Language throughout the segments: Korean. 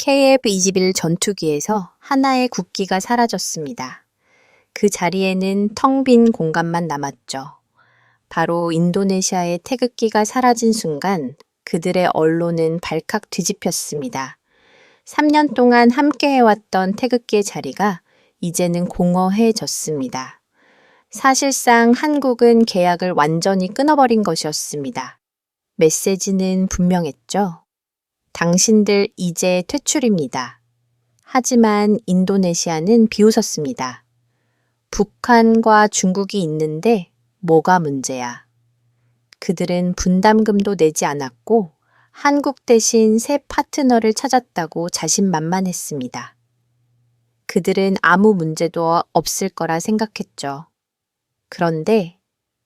KF-21 전투기에서 하나의 국기가 사라졌습니다. 그 자리에는 텅 빈 공간만 남았죠. 바로 인도네시아의 태극기가 사라진 순간 그들의 언론은 발칵 뒤집혔습니다. 3년 동안 함께 해왔던 태극기의 자리가 이제는 공허해졌습니다. 사실상 한국은 계약을 완전히 끊어버린 것이었습니다. 메시지는 분명했죠. 당신들 이제 퇴출입니다. 하지만 인도네시아는 비웃었습니다. 북한과 중국이 있는데 뭐가 문제야? 그들은 분담금도 내지 않았고 한국 대신 새 파트너를 찾았다고 자신만만했습니다. 그들은 아무 문제도 없을 거라 생각했죠. 그런데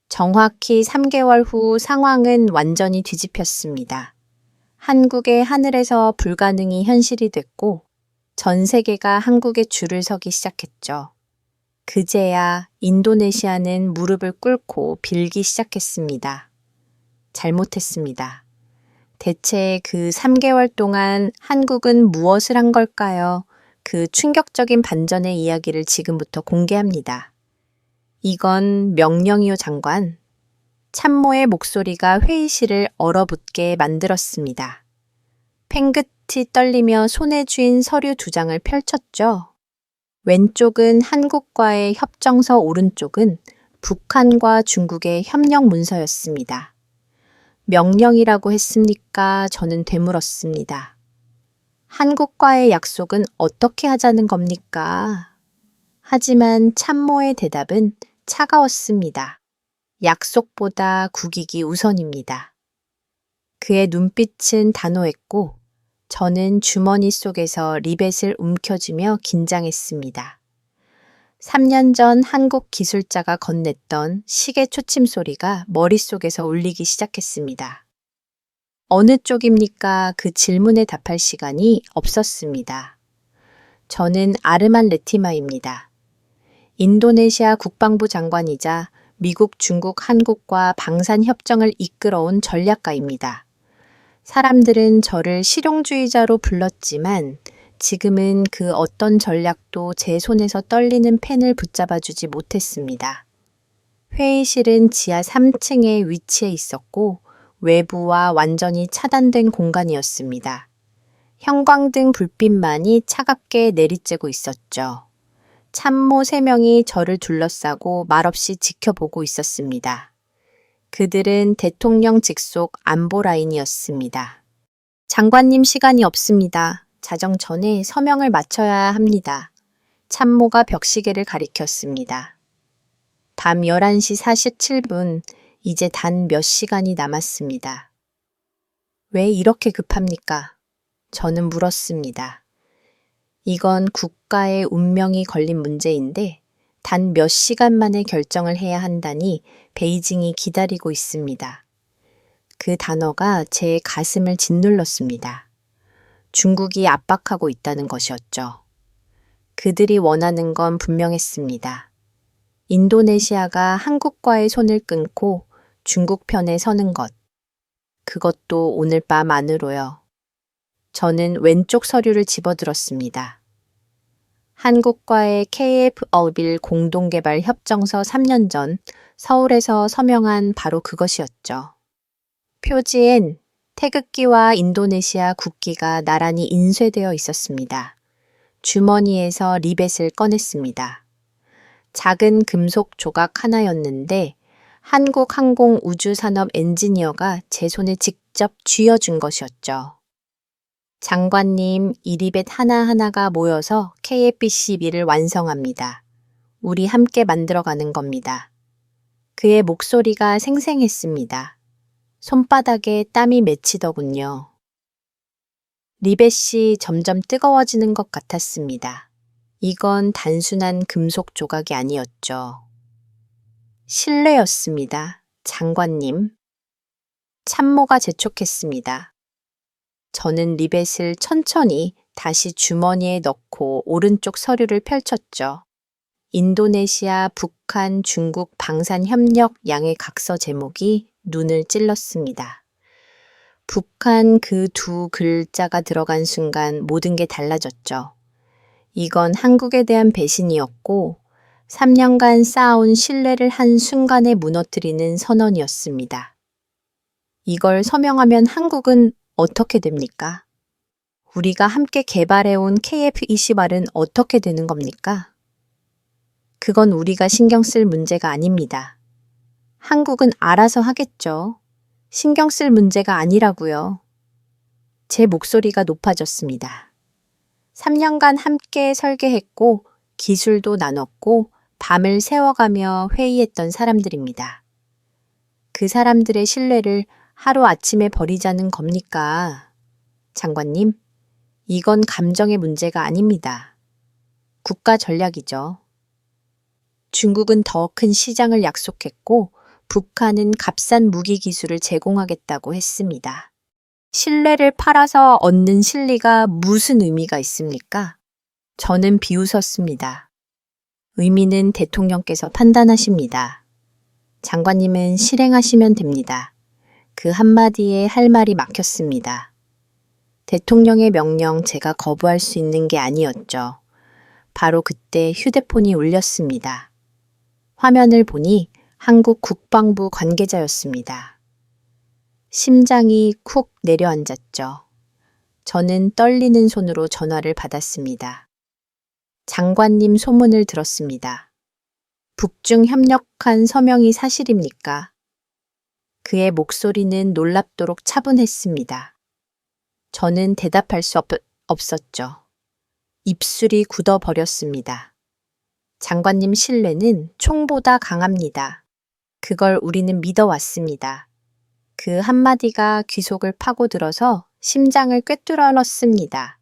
정확히 3개월 후 상황은 완전히 뒤집혔습니다. 한국의 하늘에서 불가능이 현실이 됐고 전 세계가 한국에 줄을 서기 시작했죠. 그제야 인도네시아는 무릎을 꿇고 빌기 시작했습니다. 잘못했습니다. 대체 그 3개월 동안 한국은 무엇을 한 걸까요? 그 충격적인 반전의 이야기를 지금부터 공개합니다. 이건 명령이요, 장관. 참모의 목소리가 회의실을 얼어붙게 만들었습니다. 팽긋이 떨리며 손에 쥔 서류 2장을 펼쳤죠. 왼쪽은 한국과의 협정서, 오른쪽은 북한과 중국의 협력 문서였습니다. 명령이라고 했습니까? 저는 되물었습니다. 한국과의 약속은 어떻게 하자는 겁니까? 하지만 참모의 대답은 차가웠습니다. 약속보다 국익이 우선입니다. 그의 눈빛은 단호했고 저는 주머니 속에서 리벳을 움켜쥐며 긴장했습니다. 3년 전 한국 기술자가 건넸던 시계 초침 소리가 머릿속에서 울리기 시작했습니다. 어느 쪽입니까? 그 질문에 답할 시간이 없었습니다. 저는 아르만 레티마입니다. 인도네시아 국방부 장관이자 미국, 중국, 한국과 방산협정을 이끌어온 전략가입니다. 사람들은 저를 실용주의자로 불렀지만 지금은 그 어떤 전략도 제 손에서 떨리는 펜을 붙잡아주지 못했습니다. 회의실은 지하 3층에 위치해 있었고 외부와 완전히 차단된 공간이었습니다. 형광등 불빛만이 차갑게 내리쬐고 있었죠. 참모 3명이 저를 둘러싸고 말없이 지켜보고 있었습니다. 그들은 대통령 직속 안보 라인이었습니다. 장관님, 시간이 없습니다. 자정 전에 서명을 마쳐야 합니다. 참모가 벽시계를 가리켰습니다. 밤 11시 47분, 이제 단 몇 시간이 남았습니다. 왜 이렇게 급합니까? 저는 물었습니다. 이건 국가의 운명이 걸린 문제인데 단 몇 시간 만에 결정을 해야 한다니 베이징이 기다리고 있습니다. 그 단어가 제 가슴을 짓눌렀습니다. 중국이 압박하고 있다는 것이었죠. 그들이 원하는 건 분명했습니다. 인도네시아가 한국과의 손을 끊고 중국 편에 서는 것. 그것도 오늘 밤 안으로요. 저는 왼쪽 서류를 집어들었습니다. 한국과의 KF-21 공동개발 협정서 3년 전 서울에서 서명한 바로 그것이었죠. 표지엔 태극기와 인도네시아 국기가 나란히 인쇄되어 있었습니다. 주머니에서 리벳을 꺼냈습니다. 작은 금속 조각 하나였는데 한국항공우주산업 엔지니어가 제 손에 직접 쥐어준 것이었죠. 장관님, 이 리벳 하나하나가 모여서 KF-21을 완성합니다. 우리 함께 만들어가는 겁니다. 그의 목소리가 생생했습니다. 손바닥에 땀이 맺히더군요. 리벳이 점점 뜨거워지는 것 같았습니다. 이건 단순한 금속 조각이 아니었죠. 신뢰였습니다. 장관님. 참모가 재촉했습니다. 저는 리벳을 천천히 다시 주머니에 넣고 오른쪽 서류를 펼쳤죠. 인도네시아, 북한, 중국 방산협력 양의 각서 제목이 눈을 찔렀습니다. 북한 그 두 글자가 들어간 순간 모든 게 달라졌죠. 이건 한국에 대한 배신이었고 3년간 쌓아온 신뢰를 한순간에 무너뜨리는 선언이었습니다. 이걸 서명하면 한국은 어떻게 됩니까? 우리가 함께 개발해온 KF-21은 어떻게 되는 겁니까? 그건 우리가 신경 쓸 문제가 아닙니다. 한국은 알아서 하겠죠. 신경 쓸 문제가 아니라고요. 제 목소리가 높아졌습니다. 3년간 함께 설계했고 기술도 나눴고 밤을 새워가며 회의했던 사람들입니다. 그 사람들의 신뢰를 하루아침에 버리자는 겁니까? 장관님, 이건 감정의 문제가 아닙니다. 국가 전략이죠. 중국은 더 큰 시장을 약속했고 북한은 값싼 무기 기술을 제공하겠다고 했습니다. 신뢰를 팔아서 얻는 실리가 무슨 의미가 있습니까? 저는 비웃었습니다. 의미는 대통령께서 판단하십니다. 장관님은 실행하시면 됩니다. 그 한마디에 할 말이 막혔습니다. 대통령의 명령 제가 거부할 수 있는 게 아니었죠. 바로 그때 휴대폰이 울렸습니다. 화면을 보니 한국 국방부 관계자였습니다. 심장이 쿡 내려앉았죠. 저는 떨리는 손으로 전화를 받았습니다. 장관님 소문을 들었습니다. 북중 협력한 서명이 사실입니까? 그의 목소리는 놀랍도록 차분했습니다. 저는 대답할 수 없었죠. 입술이 굳어버렸습니다. 장관님 신뢰는 총보다 강합니다. 그걸 우리는 믿어왔습니다. 그 한마디가 귀속을 파고들어서 심장을 꿰뚫어 넣습니다.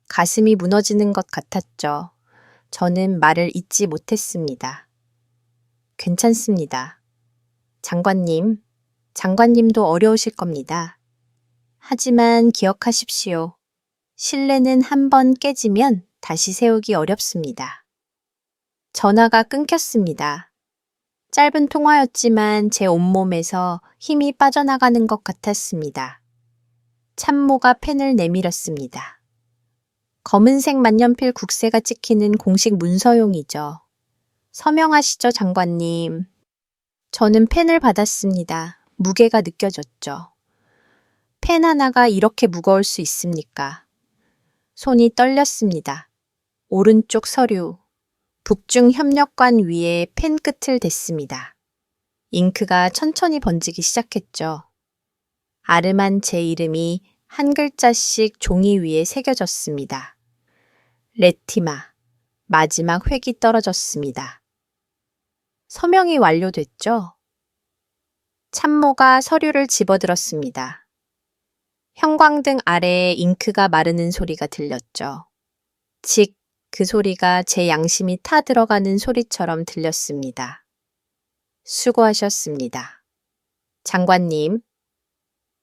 가슴이 무너지는 것 같았죠. 저는 말을 잇지 못했습니다. 괜찮습니다. 장관님도 어려우실 겁니다. 하지만 기억하십시오. 신뢰는 한 번 깨지면 다시 세우기 어렵습니다. 전화가 끊겼습니다. 짧은 통화였지만 제 온몸에서 힘이 빠져나가는 것 같았습니다. 참모가 펜을 내밀었습니다. 검은색 만년필 국세가 찍히는 공식 문서용이죠. 서명하시죠, 장관님. 저는 펜을 받았습니다. 무게가 느껴졌죠. 펜 하나가 이렇게 무거울 수 있습니까? 손이 떨렸습니다. 오른쪽 서류. 북중 협력관 위에 펜 끝을 댔습니다. 잉크가 천천히 번지기 시작했죠. 아름한 제 이름이 한 글자씩 종이 위에 새겨졌습니다. 레티마. 마지막 획이 떨어졌습니다. 서명이 완료됐죠? 참모가 서류를 집어들었습니다. 형광등 아래에 잉크가 마르는 소리가 들렸죠. 직, 그 소리가 제 양심이 타 들어가는 소리처럼 들렸습니다. 수고하셨습니다. 장관님,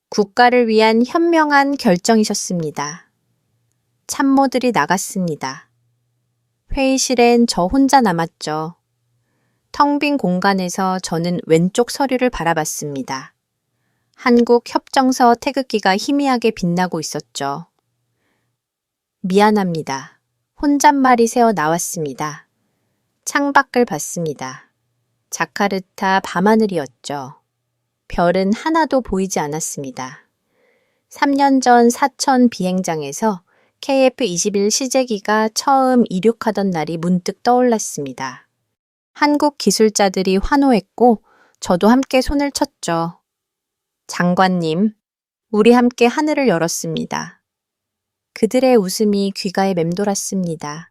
국가를 위한 현명한 결정이셨습니다. 참모들이 나갔습니다. 회의실엔 저 혼자 남았죠. 텅 빈 공간에서 저는 왼쪽 서류를 바라봤습니다. 한국 협정서 태극기가 희미하게 빛나고 있었죠. 미안합니다. 혼잣말이 새어 나왔습니다. 창밖을 봤습니다. 자카르타 밤하늘이었죠. 별은 하나도 보이지 않았습니다. 3년 전 사천 비행장에서 KF-21 시제기가 처음 이륙하던 날이 문득 떠올랐습니다. 한국 기술자들이 환호했고 저도 함께 손을 쳤죠. 장관님, 우리 함께 하늘을 열었습니다. 그들의 웃음이 귀가에 맴돌았습니다.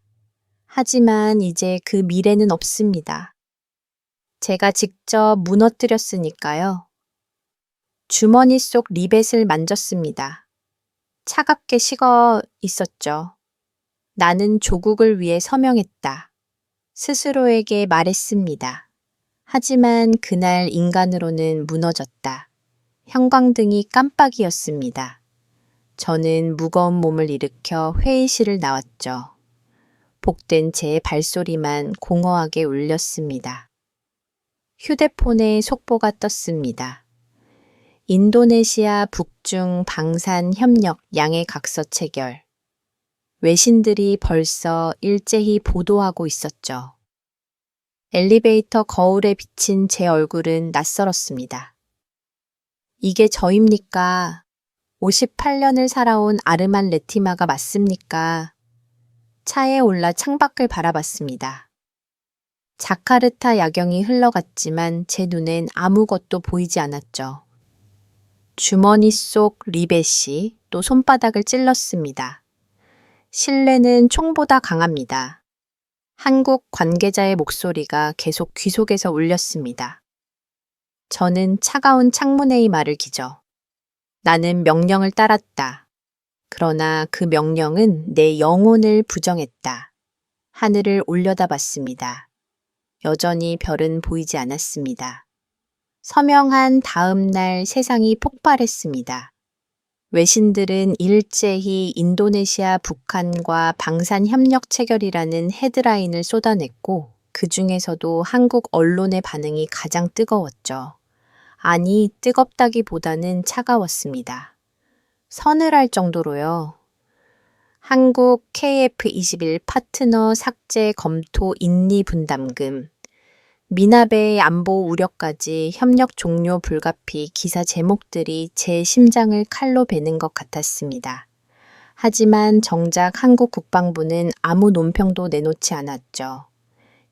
하지만 이제 그 미래는 없습니다. 제가 직접 무너뜨렸으니까요. 주머니 속 리벳을 만졌습니다. 차갑게 식어 있었죠. 나는 조국을 위해 서명했다. 스스로에게 말했습니다. 하지만 그날 인간으로는 무너졌다. 형광등이 깜빡이었습니다. 저는 무거운 몸을 일으켜 회의실을 나왔죠. 복된 제 발소리만 공허하게 울렸습니다. 휴대폰에 속보가 떴습니다. 인도네시아 북중 방산 협력 양해 각서 체결. 외신들이 벌써 일제히 보도하고 있었죠. 엘리베이터 거울에 비친 제 얼굴은 낯설었습니다. 이게 저입니까? 58년을 살아온 아르만 레티마가 맞습니까? 차에 올라 창밖을 바라봤습니다. 자카르타 야경이 흘러갔지만 제 눈엔 아무것도 보이지 않았죠. 주머니 속 리벳이 또 손바닥을 찔렀습니다. 신뢰는 총보다 강합니다. 한국 관계자의 목소리가 계속 귀 속에서 울렸습니다. 저는 차가운 창문의 말을 기죠. 나는 명령을 따랐다. 그러나 그 명령은 내 영혼을 부정했다. 하늘을 올려다봤습니다. 여전히 별은 보이지 않았습니다. 서명한 다음 날 세상이 폭발했습니다. 외신들은 일제히 인도네시아 북한과 방산협력 체결이라는 헤드라인을 쏟아냈고 그 중에서도 한국 언론의 반응이 가장 뜨거웠죠. 아니, 뜨겁다기보다는 차가웠습니다. 서늘할 정도로요. 한국 KF21 파트너 삭제 검토 인리 분담금, 미나베의 안보 우려까지 협력 종료 불가피 기사 제목들이 제 심장을 칼로 베는 것 같았습니다. 하지만 정작 한국 국방부는 아무 논평도 내놓지 않았죠.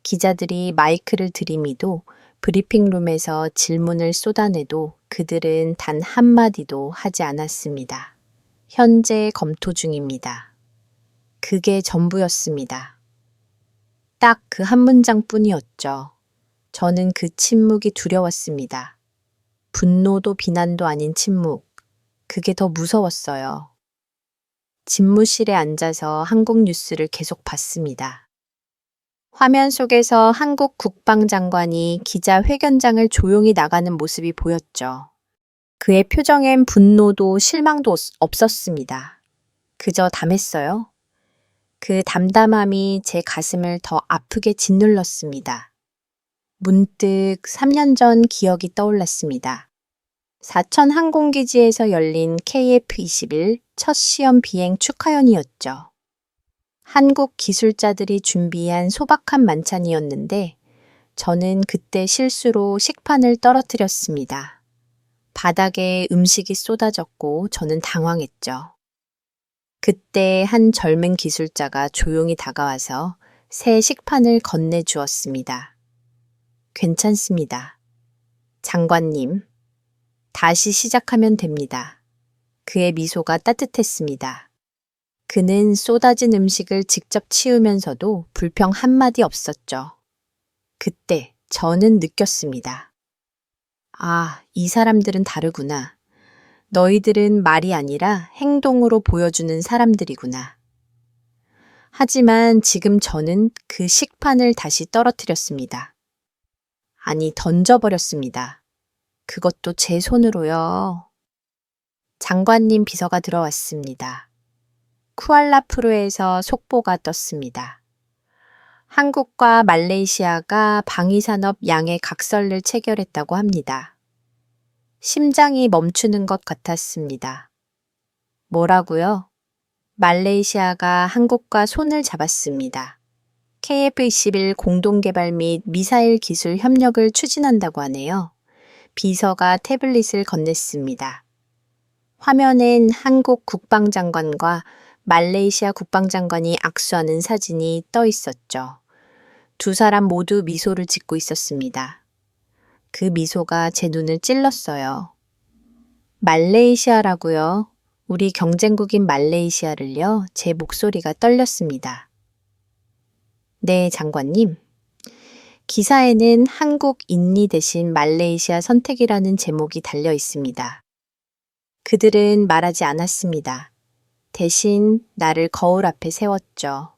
기자들이 마이크를 들이미도 브리핑룸에서 질문을 쏟아내도 그들은 단 한마디도 하지 않았습니다. 현재 검토 중입니다. 그게 전부였습니다. 딱 그 한 문장뿐이었죠. 저는 그 침묵이 두려웠습니다. 분노도 비난도 아닌 침묵. 그게 더 무서웠어요. 집무실에 앉아서 한국 뉴스를 계속 봤습니다. 화면 속에서 한국 국방장관이 기자회견장을 조용히 나가는 모습이 보였죠. 그의 표정엔 분노도 실망도 없었습니다. 그저 담했어요. 그 담담함이 제 가슴을 더 아프게 짓눌렀습니다. 문득 3년 전 기억이 떠올랐습니다. 사천 항공기지에서 열린 KF-21 첫 시험 비행 축하연이었죠. 한국 기술자들이 준비한 소박한 만찬이었는데 저는 그때 실수로 식판을 떨어뜨렸습니다. 바닥에 음식이 쏟아졌고 저는 당황했죠. 그때 한 젊은 기술자가 조용히 다가와서 새 식판을 건네주었습니다. 괜찮습니다. 장관님, 다시 시작하면 됩니다. 그의 미소가 따뜻했습니다. 그는 쏟아진 음식을 직접 치우면서도 불평 한마디 없었죠. 그때 저는 느꼈습니다. 아, 이 사람들은 다르구나. 너희들은 말이 아니라 행동으로 보여주는 사람들이구나. 하지만 지금 저는 그 식판을 다시 떨어뜨렸습니다. 아니, 던져버렸습니다. 그것도 제 손으로요. 장관님 비서가 들어왔습니다. 쿠알라푸르에서 속보가 떴습니다. 한국과 말레이시아가 방위산업 양해 각서를 체결했다고 합니다. 심장이 멈추는 것 같았습니다. 뭐라고요? 말레이시아가 한국과 손을 잡았습니다. KF-21 공동개발 및 미사일 기술 협력을 추진한다고 하네요. 비서가 태블릿을 건넸습니다. 화면엔 한국 국방장관과 말레이시아 국방장관이 악수하는 사진이 떠 있었죠. 두 사람 모두 미소를 짓고 있었습니다. 그 미소가 제 눈을 찔렀어요. 말레이시아라고요? 우리 경쟁국인 말레이시아를요? 제 목소리가 떨렸습니다. 네, 장관님. 기사에는 한국 인리 대신 말레이시아 선택이라는 제목이 달려 있습니다. 그들은 말하지 않았습니다. 대신 나를 거울 앞에 세웠죠.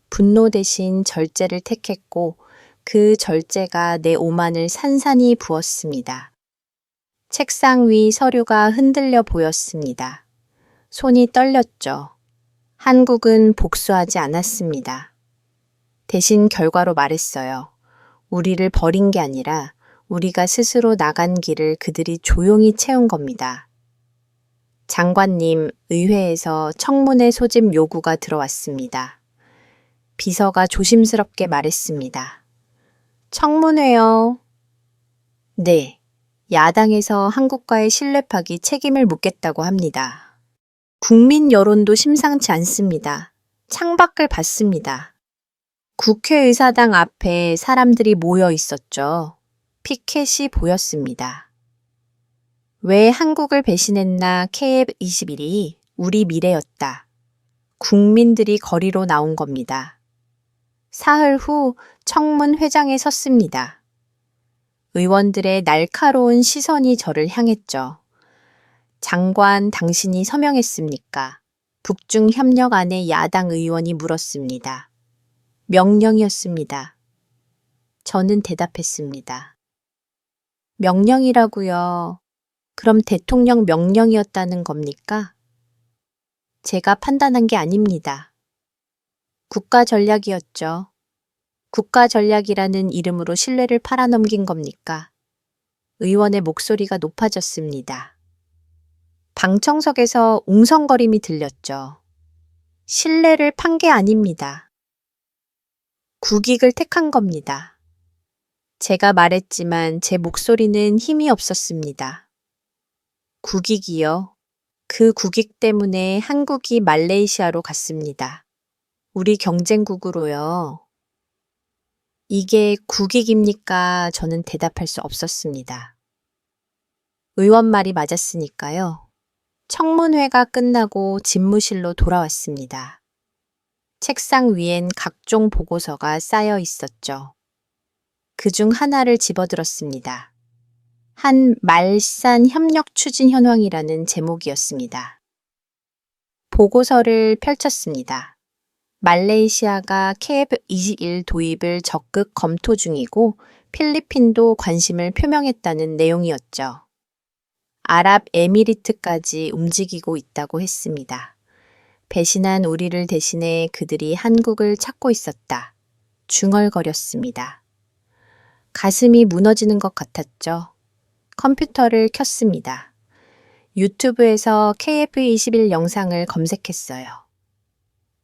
분노 대신 절제를 택했고 그 절제가 내 오만을 산산히 부었습니다. 책상 위 서류가 흔들려 보였습니다. 손이 떨렸죠. 한국은 복수하지 않았습니다. 대신 결과로 말했어요. 우리를 버린 게 아니라 우리가 스스로 나간 길을 그들이 조용히 채운 겁니다. 장관님, 의회에서 청문회 소집 요구가 들어왔습니다. 비서가 조심스럽게 말했습니다. 청문회요. 네, 야당에서 한국과의 신뢰 파기 책임을 묻겠다고 합니다. 국민 여론도 심상치 않습니다. 창밖을 봤습니다. 국회의사당 앞에 사람들이 모여 있었죠. 피켓이 보였습니다. 왜 한국을 배신했나 KF21이 우리 미래였다. 국민들이 거리로 나온 겁니다. 사흘 후 청문회장에 섰습니다. 의원들의 날카로운 시선이 저를 향했죠. 장관, 당신이 서명했습니까? 북중 협력안에 야당 의원이 물었습니다. 명령이었습니다. 저는 대답했습니다. 명령이라고요. 그럼 대통령 명령이었다는 겁니까? 제가 판단한 게 아닙니다. 국가 전략이었죠. 국가 전략이라는 이름으로 신뢰를 팔아넘긴 겁니까? 의원의 목소리가 높아졌습니다. 방청석에서 웅성거림이 들렸죠. 신뢰를 판 게 아닙니다. 국익을 택한 겁니다. 제가 말했지만 제 목소리는 힘이 없었습니다. 국익이요. 그 국익 때문에 한국이 말레이시아로 갔습니다. 우리 경쟁국으로요. 이게 국익입니까? 저는 대답할 수 없었습니다. 의원 말이 맞았으니까요. 청문회가 끝나고 집무실로 돌아왔습니다. 책상 위엔 각종 보고서가 쌓여 있었죠. 그중 하나를 집어들었습니다. 한 말산 협력 추진 현황이라는 제목이었습니다. 보고서를 펼쳤습니다. 말레이시아가 KF21 도입을 적극 검토 중이고 필리핀도 관심을 표명했다는 내용이었죠. 아랍에미리트까지 움직이고 있다고 했습니다. 배신한 우리를 대신해 그들이 한국을 찾고 있었다. 중얼거렸습니다. 가슴이 무너지는 것 같았죠. 컴퓨터를 켰습니다. 유튜브에서 KF21 영상을 검색했어요.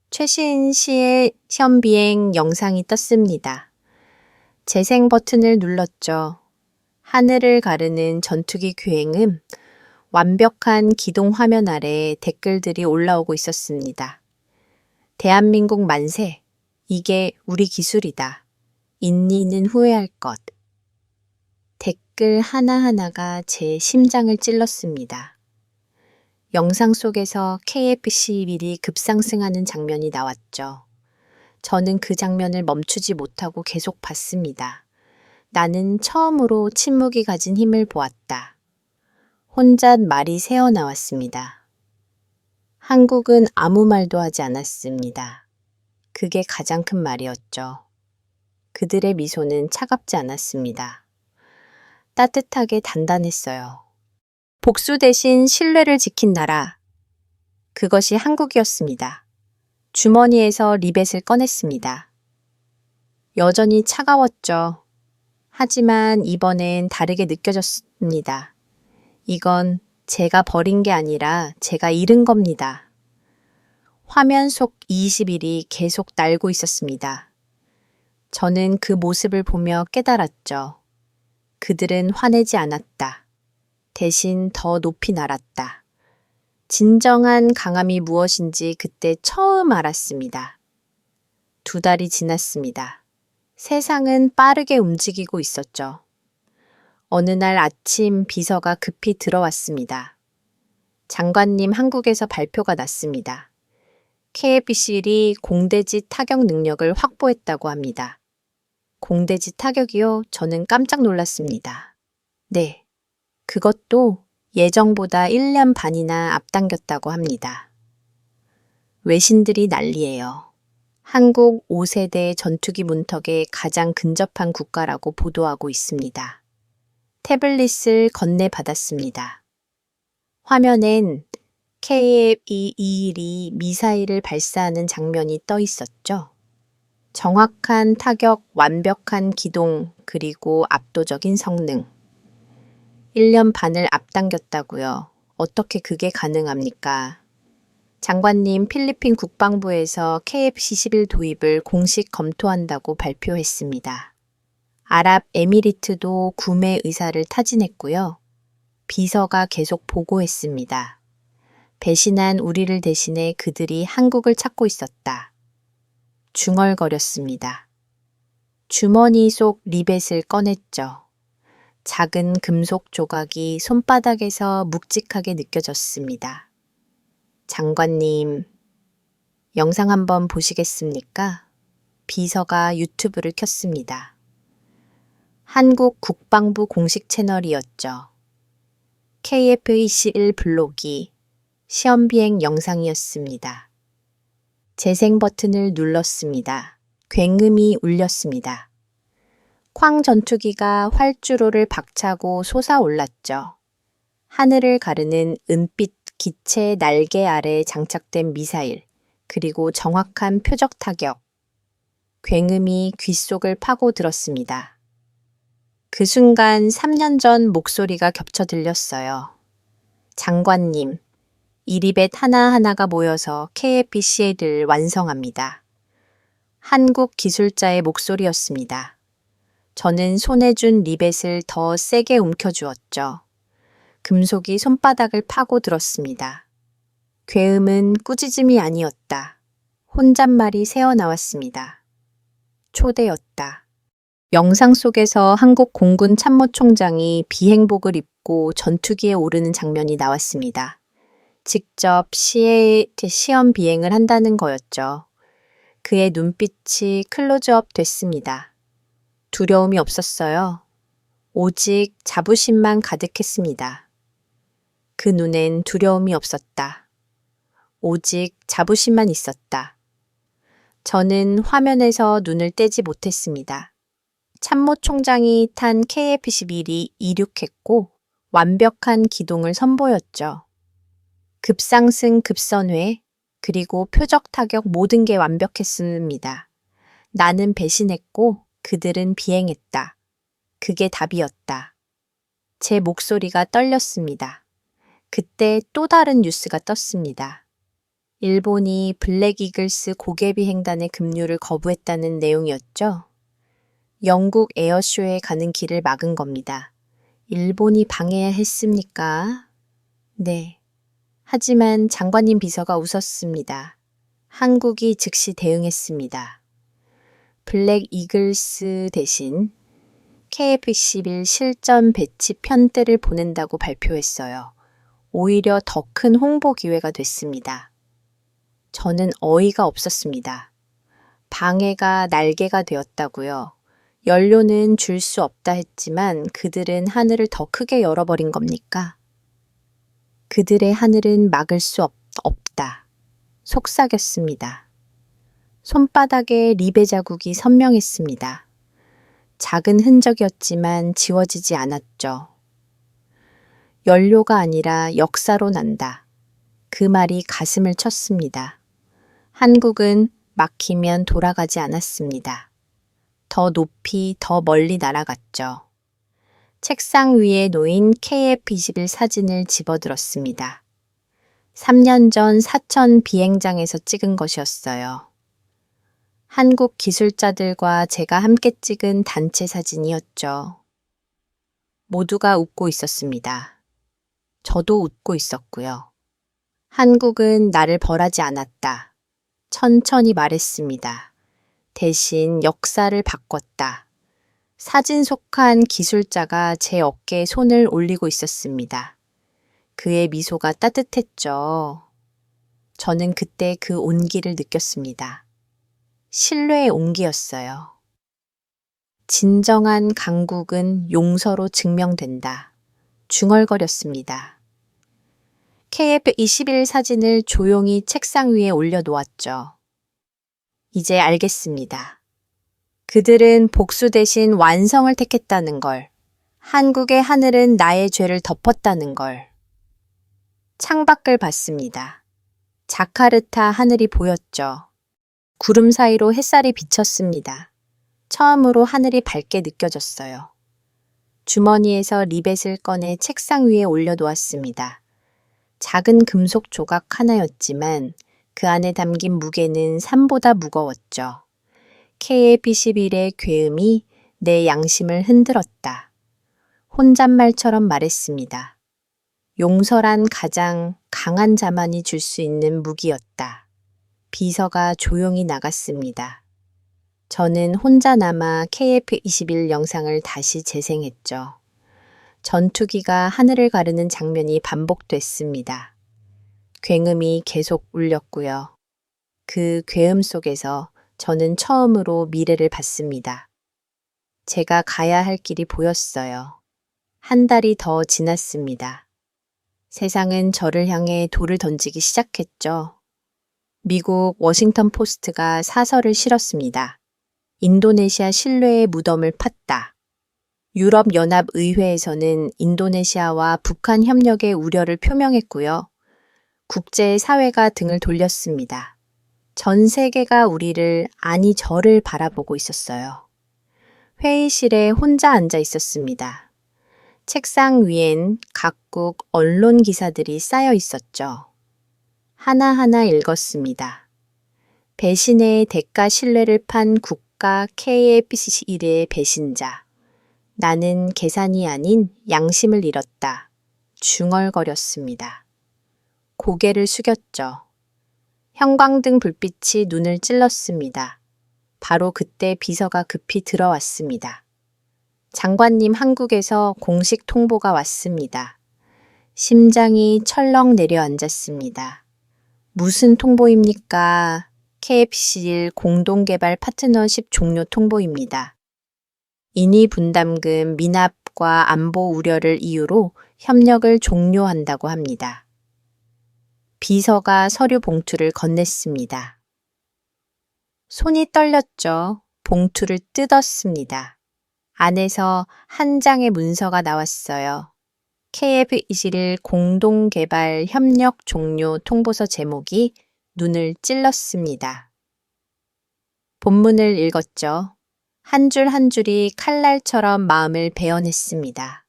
최신 시의 시험 비행 영상이 떴습니다. 재생 버튼을 눌렀죠. 하늘을 가르는 전투기 귀행은 완벽한 기동 화면 아래 댓글들이 올라오고 있었습니다. 대한민국 만세! 이게 우리 기술이다. 인니는 후회할 것. 댓글 하나하나가 제 심장을 찔렀습니다. 영상 속에서 KF11이 급상승하는 장면이 나왔죠. 저는 그 장면을 멈추지 못하고 계속 봤습니다. 나는 처음으로 침묵이 가진 힘을 보았다. 혼잣 말이 새어나왔습니다. 한국은 아무 말도 하지 않았습니다. 그게 가장 큰 말이었죠. 그들의 미소는 차갑지 않았습니다. 따뜻하게 단단했어요. 복수 대신 신뢰를 지킨 나라. 그것이 한국이었습니다. 주머니에서 리벳을 꺼냈습니다. 여전히 차가웠죠. 하지만 이번엔 다르게 느껴졌습니다. 이건 제가 버린 게 아니라 제가 잃은 겁니다. 화면 속 20일이 계속 날고 있었습니다. 저는 그 모습을 보며 깨달았죠. 그들은 화내지 않았다. 대신 더 높이 날았다. 진정한 강함이 무엇인지 그때 처음 알았습니다. 2달이 지났습니다. 세상은 빠르게 움직이고 있었죠. 어느 날 아침 비서가 급히 들어왔습니다. 장관님, 한국에서 발표가 났습니다. KF21이 공대지 타격 능력을 확보했다고 합니다. 공대지 타격이요? 저는 깜짝 놀랐습니다. 네, 그것도 예정보다 1년 반이나 앞당겼다고 합니다. 외신들이 난리예요. 한국 5세대 전투기 문턱에 가장 근접한 국가라고 보도하고 있습니다. 태블릿을 건네받았습니다. 화면엔 KF-21이 미사일을 발사하는 장면이 떠 있었죠. 정확한 타격, 완벽한 기동, 그리고 압도적인 성능. 1년 반을 앞당겼다고요. 어떻게 그게 가능합니까? 장관님, 필리핀 국방부에서 KF-11 도입을 공식 검토한다고 발표했습니다. 아랍에미리트도 구매 의사를 타진했고요. 비서가 계속 보고했습니다. 배신한 우리를 대신해 그들이 한국을 찾고 있었다. 중얼거렸습니다. 주머니 속 리벳을 꺼냈죠. 작은 금속 조각이 손바닥에서 묵직하게 느껴졌습니다. 장관님, 영상 한번 보시겠습니까? 비서가 유튜브를 켰습니다. 한국 국방부 공식 채널이었죠. KF-21 블록이 시험 비행 영상이었습니다. 재생 버튼을 눌렀습니다. 굉음이 울렸습니다. 쾅 전투기가 활주로를 박차고 솟아올랐죠. 하늘을 가르는 은빛 기체 날개 아래 장착된 미사일, 그리고 정확한 표적 타격. 굉음이 귓속을 파고들었습니다. 그 순간 3년 전 목소리가 겹쳐 들렸어요. 장관님, 이 리벳 하나하나가 모여서 KF-11을 완성합니다. 한국 기술자의 목소리였습니다. 저는 손에 준 리벳을 더 세게 움켜주었죠. 금속이 손바닥을 파고들었습니다. 굉음은 꾸짖음이 아니었다. 혼잣말이 새어나왔습니다. 초대였다. 영상 속에서 한국 공군 참모총장이 비행복을 입고 전투기에 오르는 장면이 나왔습니다. 직접 시험 비행을 한다는 거였죠. 그의 눈빛이 클로즈업 됐습니다. 두려움이 없었어요. 오직 자부심만 가득했습니다. 그 눈엔 두려움이 없었다. 오직 자부심만 있었다. 저는 화면에서 눈을 떼지 못했습니다. 참모총장이 탄 KF-11이 이륙했고 완벽한 기동을 선보였죠. 급상승 급선회, 그리고 표적 타격 모든 게 완벽했습니다. 나는 배신했고 그들은 비행했다. 그게 답이었다. 제 목소리가 떨렸습니다. 그때 또 다른 뉴스가 떴습니다. 일본이 블랙 이글스 고개비행단의 급류를 거부했다는 내용이었죠. 영국 에어쇼에 가는 길을 막은 겁니다. 일본이 방해했습니까? 네. 하지만 장관님 비서가 웃었습니다. 한국이 즉시 대응했습니다. 블랙 이글스 대신 KF-11 실전 배치 편대를 보낸다고 발표했어요. 오히려 더 큰 홍보 기회가 됐습니다. 저는 어이가 없었습니다. 방해가 날개가 되었다고요. 연료는 줄 수 없다 했지만 그들은 하늘을 더 크게 열어버린 겁니까? 그들의 하늘은 막을 수 없다. 속삭였습니다. 손바닥에 리베 자국이 선명했습니다. 작은 흔적이었지만 지워지지 않았죠. 연료가 아니라 역사로 난다. 그 말이 가슴을 쳤습니다. 한국은 막히면 돌아가지 않았습니다. 더 높이, 더 멀리 날아갔죠. 책상 위에 놓인 KF-21 사진을 집어들었습니다. 3년 전 사천 비행장에서 찍은 것이었어요. 한국 기술자들과 제가 함께 찍은 단체 사진이었죠. 모두가 웃고 있었습니다. 저도 웃고 있었고요. 한국은 나를 벌하지 않았다. 천천히 말했습니다. 대신 역사를 바꿨다. 사진 속한 기술자가 제 어깨에 손을 올리고 있었습니다. 그의 미소가 따뜻했죠. 저는 그때 그 온기를 느꼈습니다. 신뢰의 온기였어요. 진정한 강국은 용서로 증명된다. 중얼거렸습니다. KF-21 사진을 조용히 책상 위에 올려놓았죠. 이제 알겠습니다. 그들은 복수 대신 완성을 택했다는 걸, 한국의 하늘은 나의 죄를 덮었다는 걸. 창밖을 봤습니다. 자카르타 하늘이 보였죠. 구름 사이로 햇살이 비쳤습니다. 처음으로 하늘이 밝게 느껴졌어요. 주머니에서 리벳을 꺼내 책상 위에 올려놓았습니다. 작은 금속 조각 하나였지만 그 안에 담긴 무게는 산보다 무거웠죠. KF-21의 괴음이 내 양심을 흔들었다. 혼잣말처럼 말했습니다. 용서란 가장 강한 자만이 줄 수 있는 무기였다. 비서가 조용히 나갔습니다. 저는 혼자 남아 KF-21 영상을 다시 재생했죠. 전투기가 하늘을 가르는 장면이 반복됐습니다. 굉음이 계속 울렸고요. 그 괴음 속에서 저는 처음으로 미래를 봤습니다. 제가 가야 할 길이 보였어요. 한 달이 더 지났습니다. 세상은 저를 향해 돌을 던지기 시작했죠. 미국 워싱턴 포스트가 사설을 실었습니다. 인도네시아 신뢰의 무덤을 팠다. 유럽연합의회에서는 인도네시아와 북한 협력의 우려를 표명했고요. 국제사회가 등을 돌렸습니다. 전 세계가 우리를, 아니 저를 바라보고 있었어요. 회의실에 혼자 앉아 있었습니다. 책상 위엔 각국 언론 기사들이 쌓여 있었죠. 하나하나 읽었습니다. 배신의 대가 신뢰를 판 국가 KF-21의 배신자. 나는 계산이 아닌 양심을 잃었다. 중얼거렸습니다. 고개를 숙였죠. 형광등 불빛이 눈을 찔렀습니다. 바로 그때 비서가 급히 들어왔습니다. 장관님, 한국에서 공식 통보가 왔습니다. 심장이 철렁 내려앉았습니다. 무슨 통보입니까? KF-21 공동개발 파트너십 종료 통보입니다. 인위 분담금 미납과 안보 우려를 이유로 협력을 종료한다고 합니다. 비서가 서류 봉투를 건넸습니다. 손이 떨렸죠. 봉투를 뜯었습니다. 안에서 한 장의 문서가 나왔어요. KF-21 공동개발 협력 종료 통보서 제목이 눈을 찔렀습니다. 본문을 읽었죠. 한 줄 한 줄이 칼날처럼 마음을 베어냈습니다.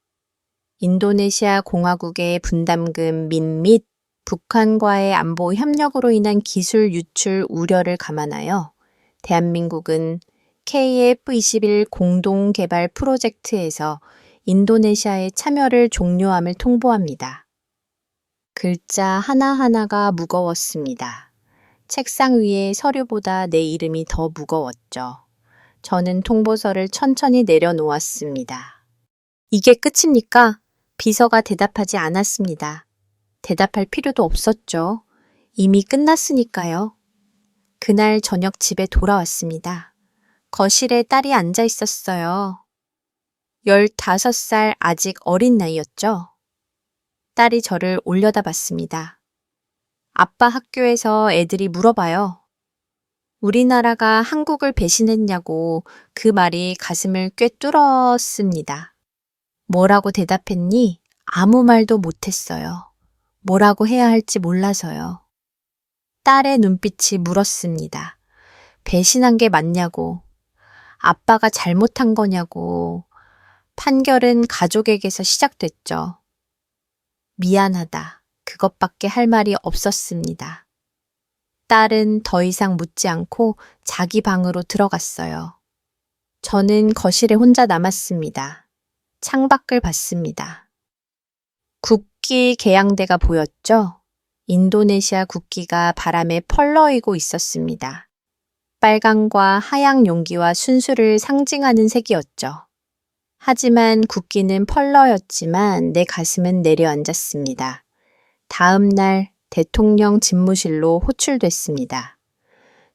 인도네시아 공화국의 분담금 및 북한과의 안보 협력으로 인한 기술 유출 우려를 감안하여 대한민국은 KF-21 공동개발 프로젝트에서 인도네시아의 참여를 종료함을 통보합니다. 글자 하나하나가 무거웠습니다. 책상 위에 서류보다 내 이름이 더 무거웠죠. 저는 통보서를 천천히 내려놓았습니다. 이게 끝입니까? 비서가 대답하지 않았습니다. 대답할 필요도 없었죠. 이미 끝났으니까요. 그날 저녁 집에 돌아왔습니다. 거실에 딸이 앉아 있었어요. 15살 아직 어린 나이였죠. 딸이 저를 올려다봤습니다. 아빠 학교에서 애들이 물어봐요. 우리나라가 한국을 배신했냐고. 그 말이 가슴을 꿰뚫었습니다. 뭐라고 대답했니? 아무 말도 못했어요. 뭐라고 해야 할지 몰라서요. 딸의 눈빛이 물었습니다. 배신한 게 맞냐고. 아빠가 잘못한 거냐고. 판결은 가족에게서 시작됐죠. 미안하다. 그것밖에 할 말이 없었습니다. 딸은 더 이상 묻지 않고 자기 방으로 들어갔어요. 저는 거실에 혼자 남았습니다. 창밖을 봤습니다. 국기 개양대가 보였죠? 인도네시아 국기가 바람에 펄럭이고 있었습니다. 빨강과 하양 용기와 순수를 상징하는 색이었죠. 하지만 국기는 펄럭였지만 내 가슴은 내려앉았습니다. 다음 날 대통령 집무실로 호출됐습니다.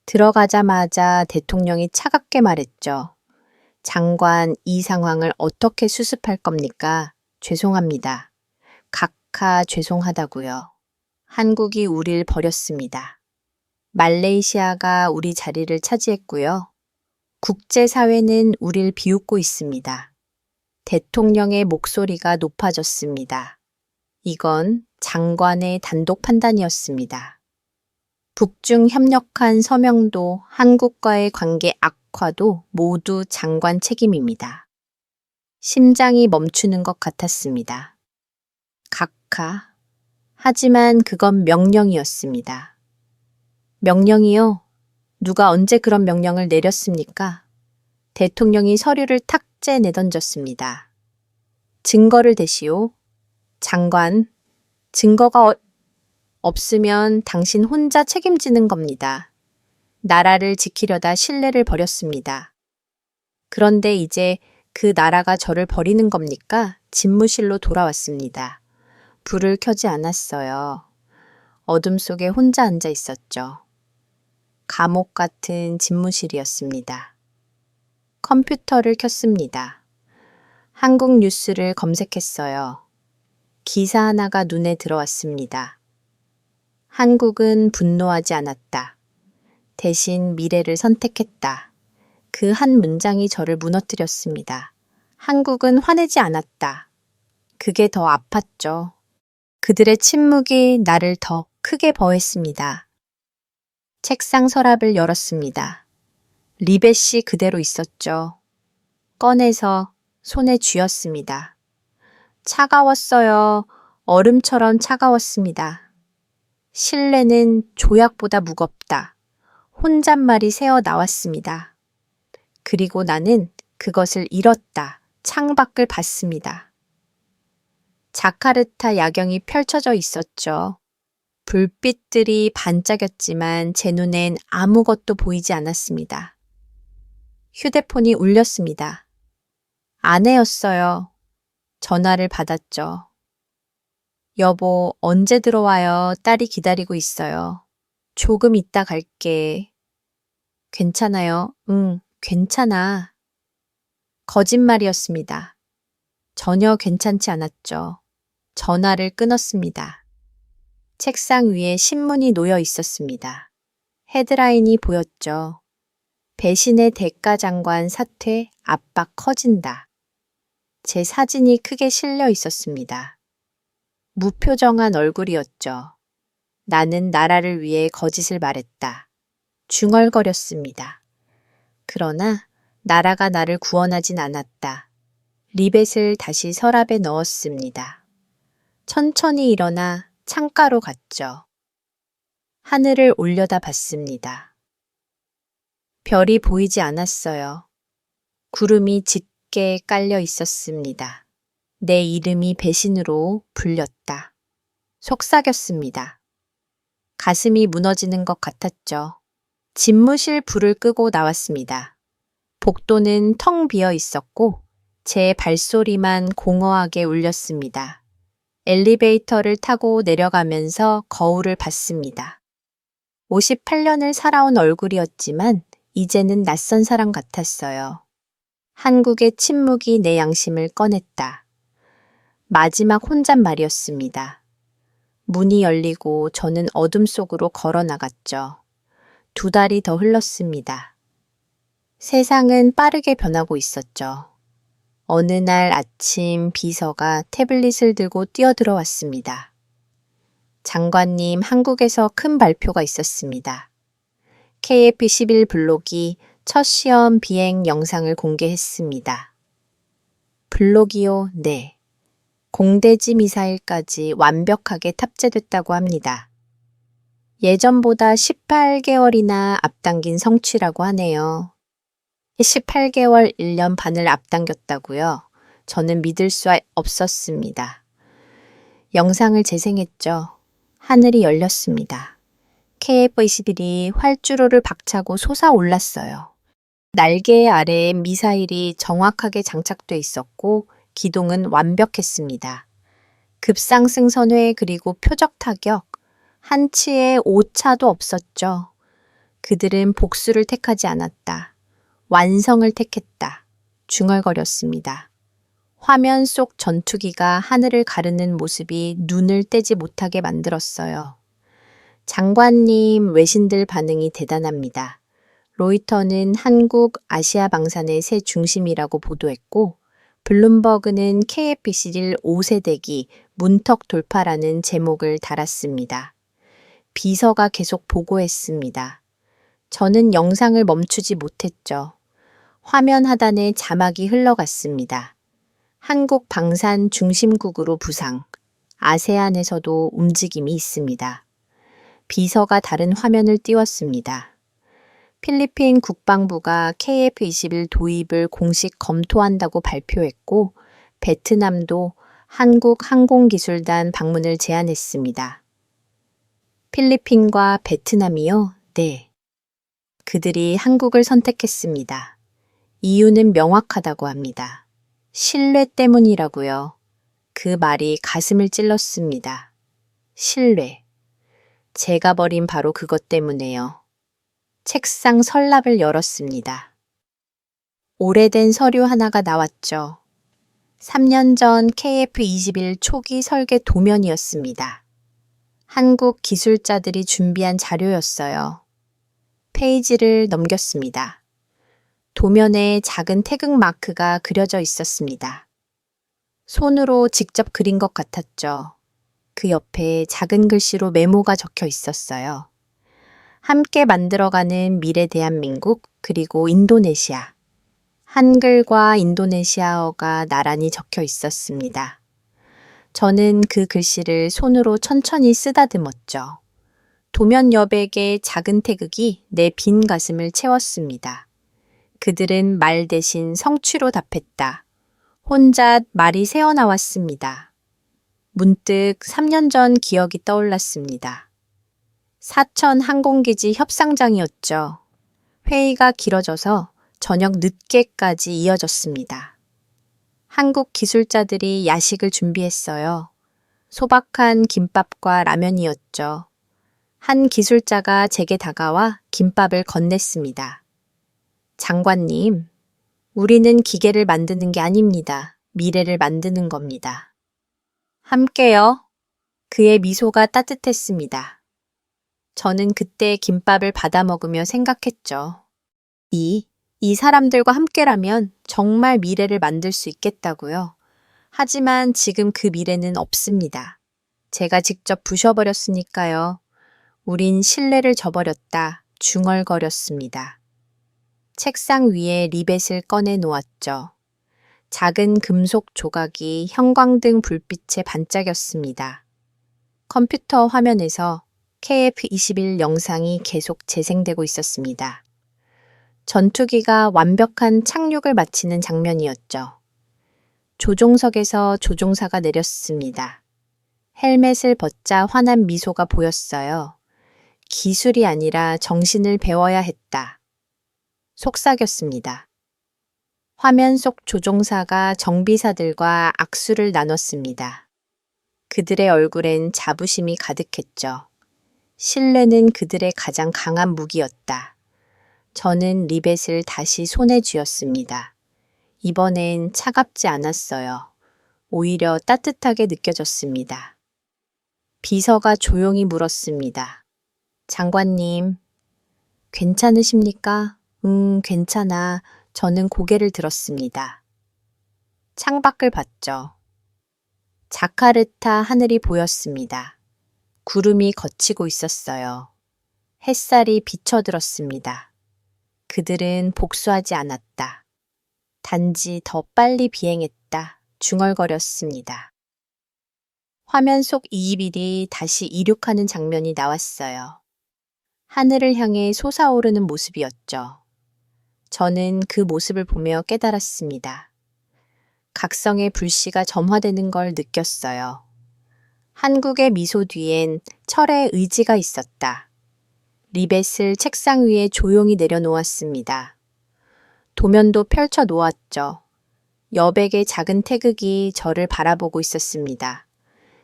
들어가자마자 대통령이 차갑게 말했죠. 장관, 이 상황을 어떻게 수습할 겁니까? 죄송합니다. 각하 죄송하다고요. 한국이 우릴 버렸습니다. 말레이시아가 우리 자리를 차지했고요. 국제사회는 우릴 비웃고 있습니다. 대통령의 목소리가 높아졌습니다. 이건 장관의 단독 판단이었습니다. 북중 협력한 서명도 한국과의 관계 악화도 모두 장관 책임입니다. 심장이 멈추는 것 같았습니다. 각하. 하지만 그건 명령이었습니다. 명령이요? 누가 언제 그런 명령을 내렸습니까? 대통령이 서류를 탁제 내던졌습니다. 증거를 대시오. 장관, 증거가 없으면 당신 혼자 책임지는 겁니다. 나라를 지키려다 신뢰를 버렸습니다. 그런데 이제 그 나라가 저를 버리는 겁니까? 집무실로 돌아왔습니다. 불을 켜지 않았어요. 어둠 속에 혼자 앉아 있었죠. 감옥 같은 집무실이었습니다. 컴퓨터를 켰습니다. 한국 뉴스를 검색했어요. 기사 하나가 눈에 들어왔습니다. 한국은 분노하지 않았다. 대신 미래를 선택했다. 그 한 문장이 저를 무너뜨렸습니다. 한국은 화내지 않았다. 그게 더 아팠죠. 그들의 침묵이 나를 더 크게 버했습니다. 책상 서랍을 열었습니다. 리벳이 그대로 있었죠. 꺼내서 손에 쥐었습니다. 차가웠어요. 얼음처럼 차가웠습니다. 신뢰는 조약보다 무겁다. 혼잣말이 새어 나왔습니다. 그리고 나는 그것을 잃었다. 창밖을 봤습니다. 자카르타 야경이 펼쳐져 있었죠. 불빛들이 반짝였지만 제 눈엔 아무것도 보이지 않았습니다. 휴대폰이 울렸습니다. 아내였어요. 전화를 받았죠. 여보, 언제 들어와요? 딸이 기다리고 있어요. 조금 있다 갈게. 괜찮아요? 응, 괜찮아. 거짓말이었습니다. 전혀 괜찮지 않았죠. 전화를 끊었습니다. 책상 위에 신문이 놓여 있었습니다. 헤드라인이 보였죠. 배신의 대가 장관 사퇴 압박 커진다. 제 사진이 크게 실려 있었습니다. 무표정한 얼굴이었죠. 나는 나라를 위해 거짓을 말했다. 중얼거렸습니다. 그러나 나라가 나를 구원하진 않았다. 리벳을 다시 서랍에 넣었습니다. 천천히 일어나 창가로 갔죠. 하늘을 올려다 봤습니다. 별이 보이지 않았어요. 구름이 짙게 깔려 있었습니다. 내 이름이 배신으로 불렸다. 속삭였습니다. 가슴이 무너지는 것 같았죠. 집무실 불을 끄고 나왔습니다. 복도는 텅 비어 있었고 제 발소리만 공허하게 울렸습니다. 엘리베이터를 타고 내려가면서 거울을 봤습니다. 58년을 살아온 얼굴이었지만 이제는 낯선 사람 같았어요. 한국의 침묵이 내 양심을 꺼냈다. 마지막 혼잣말이었습니다. 문이 열리고 저는 어둠 속으로 걸어 나갔죠. 2달이 더 흘렀습니다. 세상은 빠르게 변하고 있었죠. 어느 날 아침 비서가 태블릿을 들고 뛰어들어왔습니다. 장관님, 한국에서 큰 발표가 있었습니다. KF11 블록이 첫 시험 비행 영상을 공개했습니다. 블록이요? 네. 공대지 미사일까지 완벽하게 탑재됐다고 합니다. 예전보다 18개월이나 앞당긴 성취라고 하네요. 18개월 1년 반을 앞당겼다고요? 저는 믿을 수 없었습니다. 영상을 재생했죠. 하늘이 열렸습니다. KF-21이 활주로를 박차고 솟아올랐어요. 날개 아래에 미사일이 정확하게 장착돼 있었고 기동은 완벽했습니다. 급상승 선회 그리고 표적 타격, 한치의 오차도 없었죠. 그들은 복수를 택하지 않았다. 완성을 택했다. 중얼거렸습니다. 화면 속 전투기가 하늘을 가르는 모습이 눈을 떼지 못하게 만들었어요. 장관님, 외신들 반응이 대단합니다. 로이터는 한국 아시아 방산의 새 중심이라고 보도했고 블룸버그는 KF-21 5세대기 문턱 돌파라는 제목을 달았습니다. 비서가 계속 보고했습니다. 저는 영상을 멈추지 못했죠. 화면 하단에 자막이 흘러갔습니다. 한국 방산 중심국으로 부상. 아세안에서도 움직임이 있습니다. 비서가 다른 화면을 띄웠습니다. 필리핀 국방부가 KF-21 도입을 공식 검토한다고 발표했고, 베트남도 한국 항공기술단 방문을 제안했습니다. 필리핀과 베트남이요? 네. 그들이 한국을 선택했습니다. 이유는 명확하다고 합니다. 신뢰 때문이라고요. 그 말이 가슴을 찔렀습니다. 신뢰. 제가 버린 바로 그것 때문에요. 책상 서랍을 열었습니다. 오래된 서류 하나가 나왔죠. 3년 전 KF-21 초기 설계 도면이었습니다. 한국 기술자들이 준비한 자료였어요. 페이지를 넘겼습니다. 도면에 작은 태극 마크가 그려져 있었습니다. 손으로 직접 그린 것 같았죠. 그 옆에 작은 글씨로 메모가 적혀 있었어요. 함께 만들어가는 미래 대한민국, 그리고 인도네시아. 한글과 인도네시아어가 나란히 적혀 있었습니다. 저는 그 글씨를 손으로 천천히 쓰다듬었죠. 도면 여백의 작은 태극이 내 빈 가슴을 채웠습니다. 그들은 말 대신 성취로 답했다. 혼잣 말이 새어나왔습니다. 문득 3년 전 기억이 떠올랐습니다. 사천 항공기지 협상장이었죠. 회의가 길어져서 저녁 늦게까지 이어졌습니다. 한국 기술자들이 야식을 준비했어요. 소박한 김밥과 라면이었죠. 한 기술자가 제게 다가와 김밥을 건넸습니다. 장관님, 우리는 기계를 만드는 게 아닙니다. 미래를 만드는 겁니다. 함께요. 그의 미소가 따뜻했습니다. 저는 그때 김밥을 받아 먹으며 생각했죠. 이 사람들과 함께라면 정말 미래를 만들 수 있겠다고요. 하지만 지금 그 미래는 없습니다. 제가 직접 부셔버렸으니까요. 우린 신뢰를 저버렸다. 중얼거렸습니다. 책상 위에 리벳을 꺼내 놓았죠. 작은 금속 조각이 형광등 불빛에 반짝였습니다. 컴퓨터 화면에서 KF-21 영상이 계속 재생되고 있었습니다. 전투기가 완벽한 착륙을 마치는 장면이었죠. 조종석에서 조종사가 내렸습니다. 헬멧을 벗자 환한 미소가 보였어요. 기술이 아니라 정신을 배워야 했다. 속삭였습니다. 화면 속 조종사가 정비사들과 악수를 나눴습니다. 그들의 얼굴엔 자부심이 가득했죠. 신뢰는 그들의 가장 강한 무기였다. 저는 리벳을 다시 손에 쥐었습니다. 이번엔 차갑지 않았어요. 오히려 따뜻하게 느껴졌습니다. 비서가 조용히 물었습니다. 장관님, 괜찮으십니까? 괜찮아. 저는 고개를 들었습니다. 창밖을 봤죠. 자카르타 하늘이 보였습니다. 구름이 걷히고 있었어요. 햇살이 비쳐들었습니다. 그들은 복수하지 않았다. 단지 더 빨리 비행했다. 중얼거렸습니다. 화면 속 이이빌이 다시 이륙하는 장면이 나왔어요. 하늘을 향해 솟아오르는 모습이었죠. 저는 그 모습을 보며 깨달았습니다. 각성의 불씨가 점화되는 걸 느꼈어요. 한국의 미소 뒤엔 철의 의지가 있었다. 리벳을 책상 위에 조용히 내려놓았습니다. 도면도 펼쳐 놓았죠. 여백의 작은 태극이 저를 바라보고 있었습니다.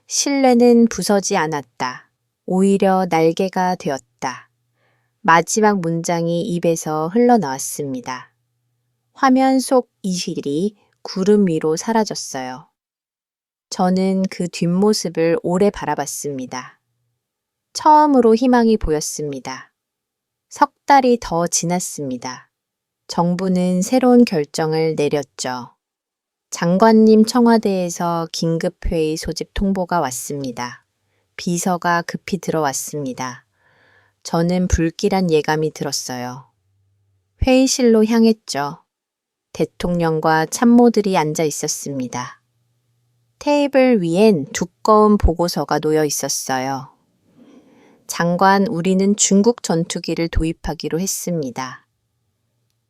신뢰는 부서지 않았다. 오히려 날개가 되었다. 마지막 문장이 입에서 흘러나왔습니다. 화면 속 이실이 구름 위로 사라졌어요. 저는 그 뒷모습을 오래 바라봤습니다. 처음으로 희망이 보였습니다. 석 달이 더 지났습니다. 정부는 새로운 결정을 내렸죠. 장관님 청와대에서 긴급회의 소집 통보가 왔습니다. 비서가 급히 들어왔습니다. 저는 불길한 예감이 들었어요. 회의실로 향했죠. 대통령과 참모들이 앉아 있었습니다. 테이블 위엔 두꺼운 보고서가 놓여 있었어요. 장관, 우리는 중국 전투기를 도입하기로 했습니다.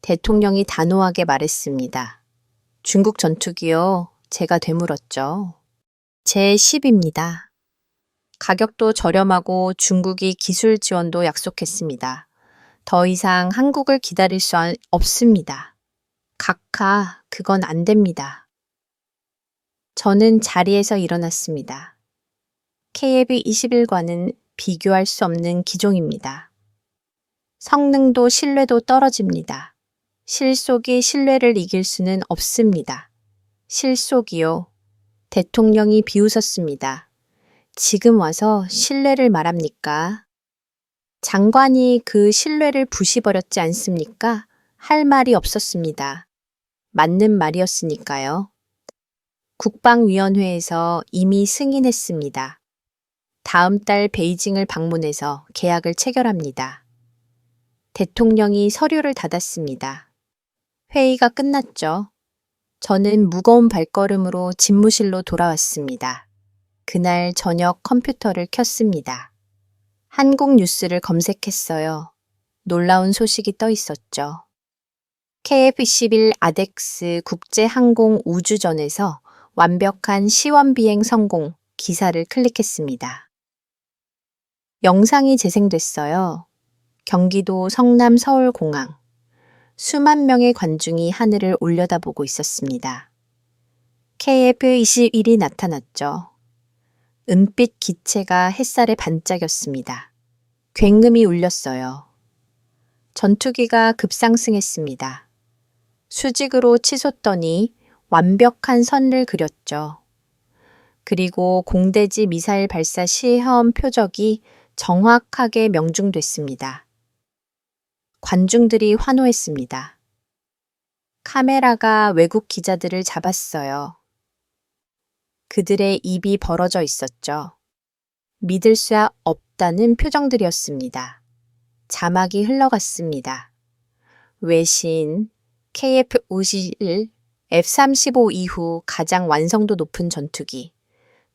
대통령이 단호하게 말했습니다. 중국 전투기요? 제가 되물었죠. 제10입니다. 가격도 저렴하고 중국이 기술 지원도 약속했습니다. 더 이상 한국을 기다릴 수 없습니다. 각하, 그건 안 됩니다. 저는 자리에서 일어났습니다. KF-21과는 비교할 수 없는 기종입니다. 성능도 신뢰도 떨어집니다. 실속이 신뢰를 이길 수는 없습니다. 실속이요. 대통령이 비웃었습니다. 지금 와서 신뢰를 말합니까? 장관이 그 신뢰를 부시버렸지 않습니까? 할 말이 없었습니다. 맞는 말이었으니까요. 국방위원회에서 이미 승인했습니다. 다음 달 베이징을 방문해서 계약을 체결합니다. 대통령이 서류를 닫았습니다. 회의가 끝났죠. 저는 무거운 발걸음으로 집무실로 돌아왔습니다. 그날 저녁 컴퓨터를 켰습니다. 한국 뉴스를 검색했어요. 놀라운 소식이 떠 있었죠. KF-21 아덱스 국제항공우주전에서 완벽한 시원 비행 성공 기사를 클릭했습니다. 영상이 재생됐어요. 경기도 성남 서울공항. 수만 명의 관중이 하늘을 올려다보고 있었습니다. KF-21이 나타났죠. 은빛 기체가 햇살에 반짝였습니다. 굉음이 울렸어요. 전투기가 급상승했습니다. 수직으로 치솟더니 완벽한 선을 그렸죠. 그리고 공대지 미사일 발사 시험 표적이 정확하게 명중됐습니다. 관중들이 환호했습니다. 카메라가 외국 기자들을 잡았어요. 그들의 입이 벌어져 있었죠. 믿을 수 없다는 표정들이었습니다. 자막이 흘러갔습니다. 외신, KF-51, F-35 이후 가장 완성도 높은 전투기.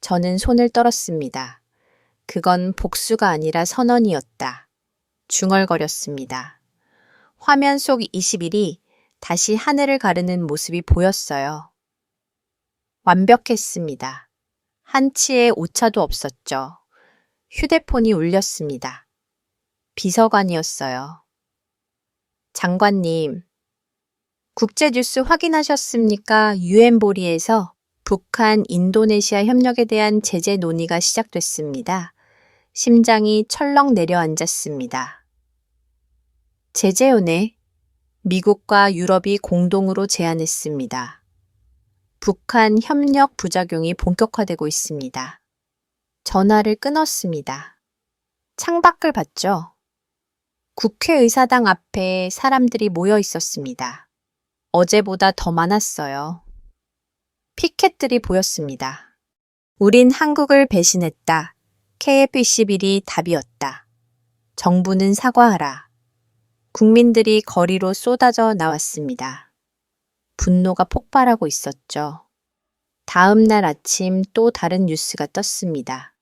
저는 손을 떨었습니다. 그건 복수가 아니라 선언이었다. 중얼거렸습니다. 화면 속 21이 다시 하늘을 가르는 모습이 보였어요. 완벽했습니다. 한치의 오차도 없었죠. 휴대폰이 울렸습니다. 비서관이었어요. 장관님, 국제뉴스 확인하셨습니까? 유엔보리에서 북한, 인도네시아 협력에 대한 제재 논의가 시작됐습니다. 심장이 철렁 내려앉았습니다. 제재요네. 미국과 유럽이 공동으로 제안했습니다. 북한 협력 부작용이 본격화되고 있습니다. 전화를 끊었습니다. 창밖을 봤죠. 국회의사당 앞에 사람들이 모여 있었습니다. 어제보다 더 많았어요. 피켓들이 보였습니다. 우린 한국을 배신했다. KF-21이 답이었다. 정부는 사과하라. 국민들이 거리로 쏟아져 나왔습니다. 분노가 폭발하고 있었죠. 다음 날 아침 또 다른 뉴스가 떴습니다.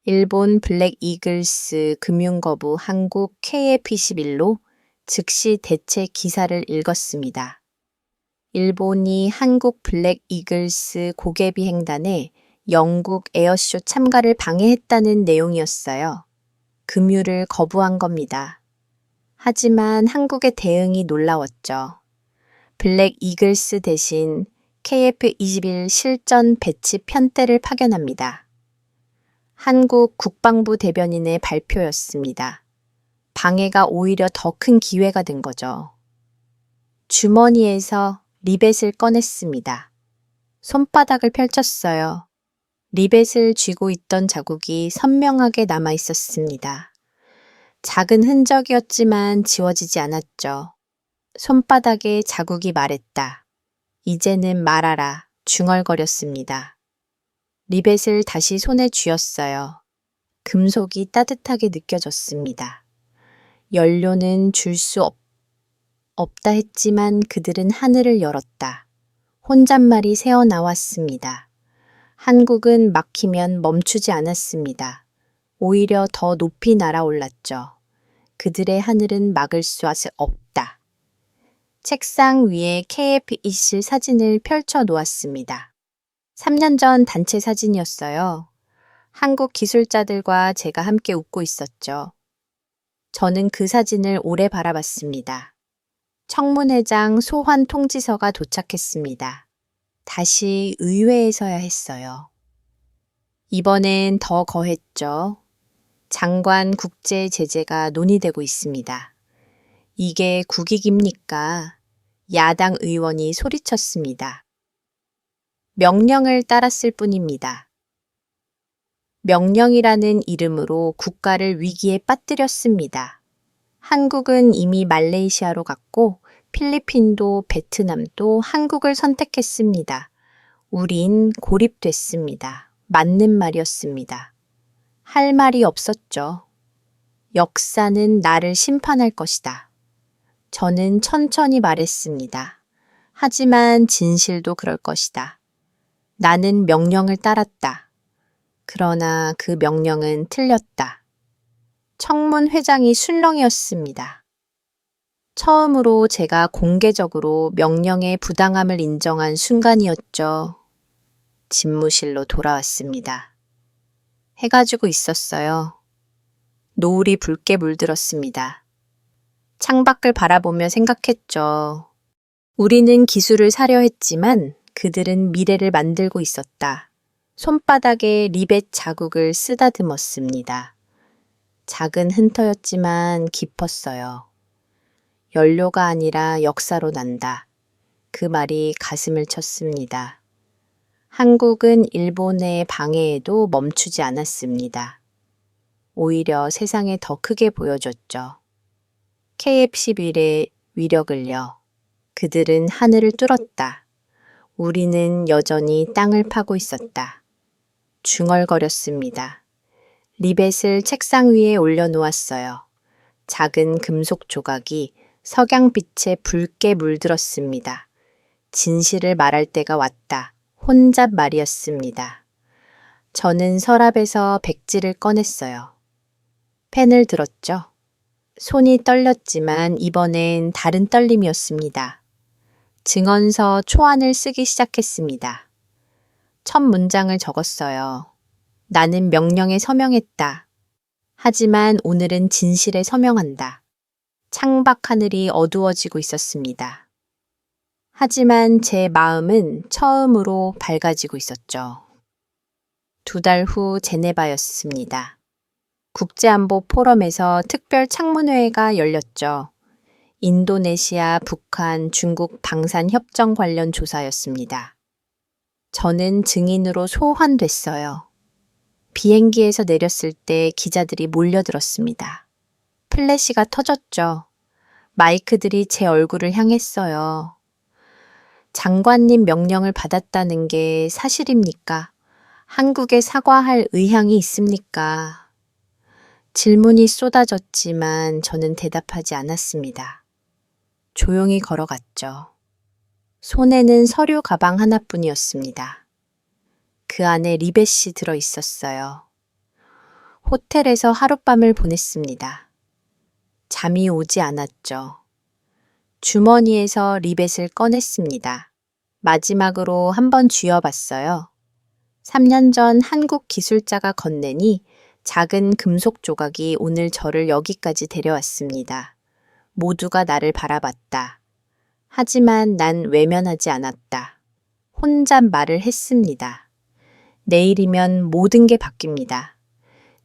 일본 블랙 이글스 금융거부 한국 KF-21로 즉시 대체 기사를 읽었습니다. 일본이 한국 블랙 이글스 고개비행단에 영국 에어쇼 참가를 방해했다는 내용이었어요. 금유를 거부한 겁니다. 하지만 한국의 대응이 놀라웠죠. 블랙 이글스 대신 KF-21 실전 배치 편대를 파견합니다. 한국 국방부 대변인의 발표였습니다. 방해가 오히려 더 큰 기회가 된 거죠. 주머니에서 리벳을 꺼냈습니다. 손바닥을 펼쳤어요. 리벳을 쥐고 있던 자국이 선명하게 남아 있었습니다. 작은 흔적이었지만 지워지지 않았죠. 손바닥에 자국이 말했다. 이제는 말하라. 중얼거렸습니다. 리벳을 다시 손에 쥐었어요. 금속이 따뜻하게 느껴졌습니다. 연료는 줄 수 없다 했지만 그들은 하늘을 열었다. 혼잣말이 새어 나왔습니다. 한국은 막히면 멈추지 않았습니다. 오히려 더 높이 날아올랐죠. 그들의 하늘은 막을 수 없다. 책상 위에 KF21 사진을 펼쳐 놓았습니다. 3년 전 단체 사진이었어요. 한국 기술자들과 제가 함께 웃고 있었죠. 저는 그 사진을 오래 바라봤습니다. 청문회장 소환 통지서가 도착했습니다. 다시 의회에서야 했어요. 이번엔 더 거했죠. 장관 국제 제재가 논의되고 있습니다. 이게 국익입니까? 야당 의원이 소리쳤습니다. 명령을 따랐을 뿐입니다. 명령이라는 이름으로 국가를 위기에 빠뜨렸습니다. 한국은 이미 말레이시아로 갔고 필리핀도 베트남도 한국을 선택했습니다. 우린 고립됐습니다. 맞는 말이었습니다. 할 말이 없었죠. 역사는 나를 심판할 것이다. 저는 천천히 말했습니다. 하지만 진실도 그럴 것이다. 나는 명령을 따랐다. 그러나 그 명령은 틀렸다. 청문회장이 술렁이었습니다. 처음으로 제가 공개적으로 명령의 부당함을 인정한 순간이었죠. 집무실로 돌아왔습니다. 해가 지고 있었어요. 노을이 붉게 물들었습니다. 창밖을 바라보며 생각했죠. 우리는 기술을 사려 했지만 그들은 미래를 만들고 있었다. 손바닥에 리벳 자국을 쓰다듬었습니다. 작은 흔터였지만 깊었어요. 연료가 아니라 역사로 난다. 그 말이 가슴을 쳤습니다. 한국은 일본의 방해에도 멈추지 않았습니다. 오히려 세상에 더 크게 보여줬죠. KF11의 위력을요. 그들은 하늘을 뚫었다. 우리는 여전히 땅을 파고 있었다. 중얼거렸습니다. 리벳을 책상 위에 올려놓았어요. 작은 금속 조각이 석양빛에 붉게 물들었습니다. 진실을 말할 때가 왔다. 혼잣말이었습니다. 저는 서랍에서 백지를 꺼냈어요. 펜을 들었죠. 손이 떨렸지만 이번엔 다른 떨림이었습니다. 증언서 초안을 쓰기 시작했습니다. 첫 문장을 적었어요. 나는 명령에 서명했다. 하지만 오늘은 진실에 서명한다. 창밖 하늘이 어두워지고 있었습니다. 하지만 제 마음은 처음으로 밝아지고 있었죠. 2달 후 제네바였습니다. 국제안보 포럼에서 특별 창문회의가 열렸죠. 인도네시아, 북한, 중국 방산협정 관련 조사였습니다. 저는 증인으로 소환됐어요. 비행기에서 내렸을 때 기자들이 몰려들었습니다. 플래시가 터졌죠. 마이크들이 제 얼굴을 향했어요. 장관님 명령을 받았다는 게 사실입니까? 한국에 사과할 의향이 있습니까? 질문이 쏟아졌지만 저는 대답하지 않았습니다. 조용히 걸어갔죠. 손에는 서류 가방 하나뿐이었습니다. 그 안에 리벳이 들어 있었어요. 호텔에서 하룻밤을 보냈습니다. 잠이 오지 않았죠. 주머니에서 리벳을 꺼냈습니다. 마지막으로 한번 쥐어봤어요. 3년 전 한국 기술자가 건네니 작은 금속 조각이 오늘 저를 여기까지 데려왔습니다. 모두가 나를 바라봤다. 하지만 난 외면하지 않았다. 혼자 말을 했습니다. 내일이면 모든 게 바뀝니다.